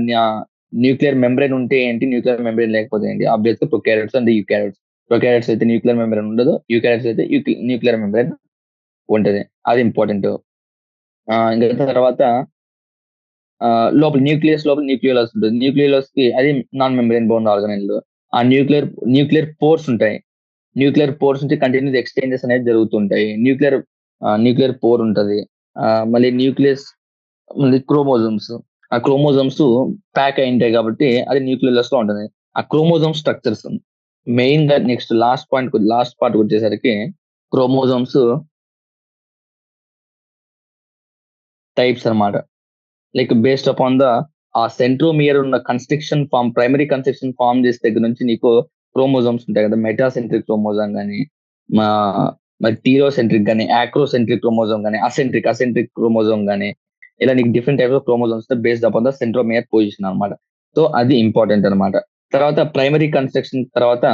న్యూక్లియర్ మెంబ్రెయిన్ ఉంటే ఏంటి, న్యూక్లియర్ మెంబ్రెయిన్ లేకపోతే ఏంటి? ఆబ్వియస్ గా ప్రొకారియోట్స్ అండ్ యూకారియోట్స్. ప్రొకారియోట్స్ అయితే న్యూక్లియర్ మెంబ్రెయిన్ ఉండదు, యూకారియోట్స్ అయితే న్యూక్లియర్ మెంబ్రెయిన్ ఉంటది. అది ఇంపార్టెంట్. ఇంకా తర్వాత న్యూక్లియస్ లోపల న్యూక్లియోలస్ ఉంటుంది. న్యూక్లియోలస్ కి అది నాన్ మెంబ్రెయిన్ బౌండ్ ఆర్గనెల్. ఆ న్యూక్లియర్ పోర్స్ ఉంటాయి. న్యూక్లియర్ పోర్స్ నుంచి కంటిన్యూస్ ఎక్స్చేంజెస్ అనేది జరుగుతుంటాయి. న్యూక్లియర్ పోర్ ఉంటది. మళ్ళీ మళ్ళీ ఆ క్రోమోజోమ్స్ ప్యాక్ అయి ఉంటాయి కాబట్టి అది న్యూక్లియస్ లో ఉంటుంది. ఆ క్రోమోజోమ్ స్ట్రక్చర్స్ మెయిన్ గా నెక్స్ట్ లాస్ట్ పార్ట్ వచ్చేసరికి క్రోమోజోమ్స్ టైప్స్ అన్నమాట. లైక్ బేస్డ్ అపాన్ ఆ సెంట్రోమియర్ ఉన్న ప్రైమరీ కన్స్ట్రక్షన్ ఫామ్ చేసే దగ్గర నుంచి నీకు క్రోమోజోమ్స్ ఉంటాయి కదా. మెటాసెంట్రిక్ క్రోమోజోమ్ కానీ, మరి టీరోసెంట్రిక్ కానీ, ఆక్రోసెంట్రిక్ క్రోమోజోమ్ కానీ, అసెంట్రిక్ క్రోమోజోమ్ కానీ, ఇలా నీకు different types of chromosomes based upon the centromere position అనమాట. సో అది ఇంపార్టెంట్ అనమాట. తర్వాత ప్రైమరీ కన్స్ట్రక్షన్ తర్వాత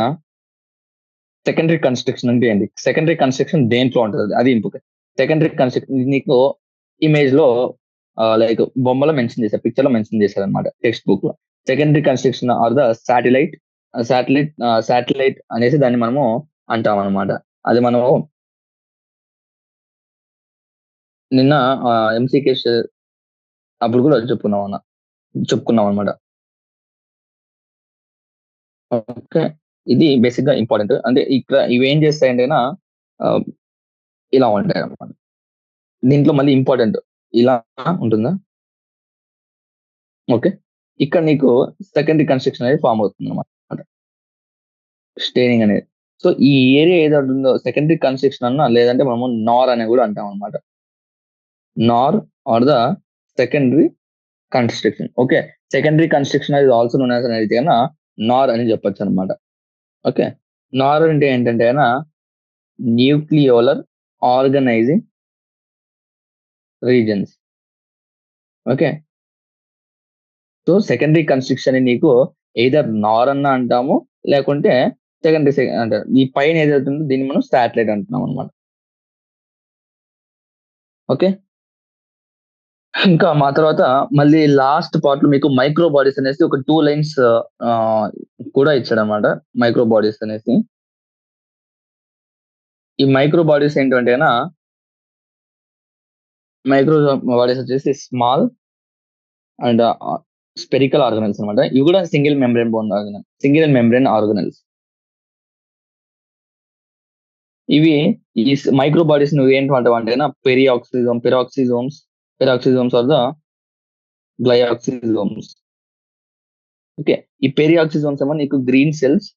సెకండరీ కన్స్ట్రక్షన్ అంటే ఏంటి? సెకండరీ కన్స్ట్రక్షన్ దేంట్లో ఉంటుంది? అది ఇంపార్టెంట్. సెకండరీ కన్స్ట్రక్షన్ నీకు ఇమేజ్ లో లైక్ బొమ్మలో మెన్షన్ చేశారు, పిక్చర్ లో మెన్షన్ చేశారు అనమాట, టెక్స్ట్ బుక్ లో. Secondary construction are the satellite అనేసి దాన్ని మనము అంటాం అనమాట. అది మనము నిన్న ఎంసీకేస్ అప్పుడు కూడా చెప్పుకున్నాం అనమాట. ఓకే, ఇది బేసిక్ గా ఇంపార్టెంట్. అంటే ఇక్కడ ఇవి ఏం చేస్తాయంటే ఇలా ఉంటాయి అనమాట. దీంట్లో మళ్ళీ ఇంపార్టెంట్ ఇలా ఉంటుందా? ఓకే, ఇక్కడ నీకు సెకండరీ కన్స్ట్రక్షన్ అనేది ఫామ్ అవుతుంది అనమాట, స్టెయినింగ్ అనేది. సో ఈ ఏరియా ఏదైతే ఉందో సెకండరీ కన్స్ట్రక్షన్ అన్నా, లేదంటే మనము నార్ అని కూడా అంటాం అనమాట. NOR are the secondary construction. Okay, secondary construction అనేది ఆల్సో నోన్ యాజ్ అనేది కన్నా నార్ అని చెప్పొచ్చు అనమాట. ఓకే, నార్ అంటే ఏంటంటే nucleolar organising regions. Okay, so secondary construction నీకు ఎయిదర్ నార్ అన్న అంటాము, లేకుంటే సెకండరీ అంటే ఈ పైన ఏదైతే ఉందో దీన్ని మనం శాటిలైట్ అంటున్నాం అనమాట. ఓకే, ఇంకా మా తర్వాత మళ్ళీ లాస్ట్ పార్ట్ లో మీకు మైక్రో బాడీస్ అనేసి ఒక 2 లైన్స్ కూడా ఇచ్చాడు అనమాట. మైక్రో బాడీస్ అనేసి, ఈ మైక్రో బాడీస్ ఏంటంటే మైక్రో బాడీస్ వచ్చేసి స్మాల్ అండ్ స్పెరికల్ ఆర్గనల్స్ అనమాట. ఇవి కూడా సింగిల్ మెంబ్రెయిన్ ఆర్గనల్స్. ఇవి ఈ మైక్రో బాడీస్ నువ్వు ఏంటంటావు అంటే peroxisomes are the glyoxysomes. Okay, ఈ పెరియాక్సిజోమ్స్ ఏమో నీకు green cells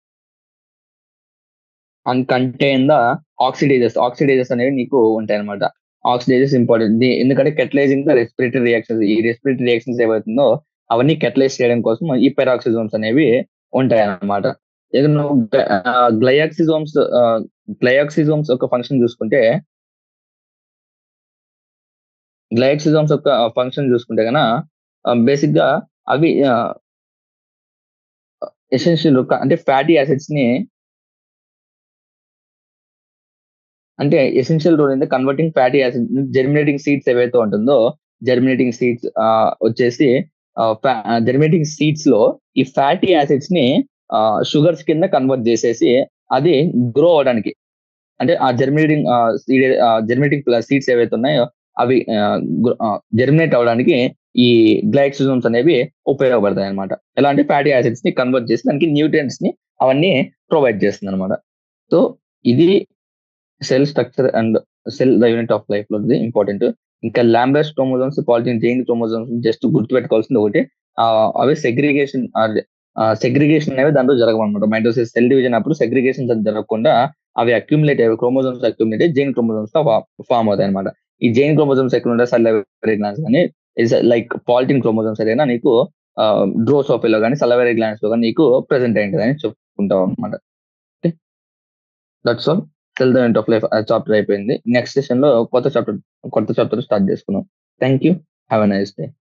and contain the oxidises అనేవి నీకు ఉంటాయి అనమాట. ఆక్సిడైజెస్ ఇంపార్టెంట్, ఎందుకంటే కెటలైజింగ్ ద రెస్పిరేటరీ రియాక్షన్స్. ఈ రెస్పిరేటరీ రియాక్షన్స్ ఏవైతుందో అవన్నీ కెటలైజ్ చేయడం కోసం ఈ పెరాక్సిజోమ్స్ అనేవి ఉంటాయి అన్నమాట. ఇక నువ్వు గ్లయాక్సిజోమ్స్ గ్లయాక్సిజోమ్స్ యొక్క ఫంక్షన్ చూసుకుంటే కన బేసిక్ గా అవి ఎసెన్షియల్ అంటే ఫ్యాటీ యాసిడ్స్ ని అంటే essential role in converting fatty acid germinating seeds ఏవైతే ఉంటుందో జెర్మినేటింగ్ సీడ్స్ వచ్చేసి జెర్మినేటింగ్ సీడ్స్ లో ఈ ఫ్యాటీ యాసిడ్స్ ని షుగర్స్ కింద కన్వర్ట్ చేసేసి అది గ్రో అవడానికి అంటే ఆ జెర్మినేటింగ్ సీడ్స్ ఏవైతే ఉన్నాయో అవి జెర్మినేట్ అవడానికి ఈ గ్లైక్సిజోమ్స్ అనేవి ఉపయోగపడతాయి అనమాట. ఎలా అంటే ఫ్యాటీ యాసిడ్స్ ని కన్వర్ట్ చేసి దానికి న్యూట్రియంట్స్ ని అవన్నీ ప్రొవైడ్ చేస్తుంది అనమాట. సో ఇది cell structure and cell the unit of life లో ఇంపార్టెంట్. ఇంకా లాంబెస్ క్రోమోజోమ్స్ పాలిజిన్ జైన్ క్రోమోజోమ్స్ జస్ట్ గుర్తుపెట్టుకోవాల్సింది ఒకటి, అవి సెగ్రిగేషన్ అనేవి దాంట్లో జరగమన్నమాట. మైటోసిస్ సెల్ డివిజన్ అప్పుడు సెగ్రిగేషన్ జరగకుండా అవి అక్యుములేట్ అయ్యి క్రోమోజోమ్స్ అక్యుములేట్ అయ్యి జైన్ క్రోమోజోమ్స్ తో ఫామ్ అవుతాయి అనమాట. ఈ జైన్ క్రోమోజోమ్స్ ఎక్కడ ఉంటాయి సల్లవరీ గ్లాన్స్ కానీ లైక్ పాలిటిన్ క్రోమోజోమ్స్ ఏదైనా నీకు డ్రోసోఫిలో కానీ సల్లవరీ గ్లాన్స్ లో కానీ నీకు ప్రెసెంట్ అయింది అని చెప్పుకుంటాం అనమాట. That's all. Cell the unit of life chapter అయిపోయింది. నెక్స్ట్ సెషన్ లో కొత్త చాప్టర్ స్టార్ట్ చేసుకున్నాం. Thank you. Have a nice day.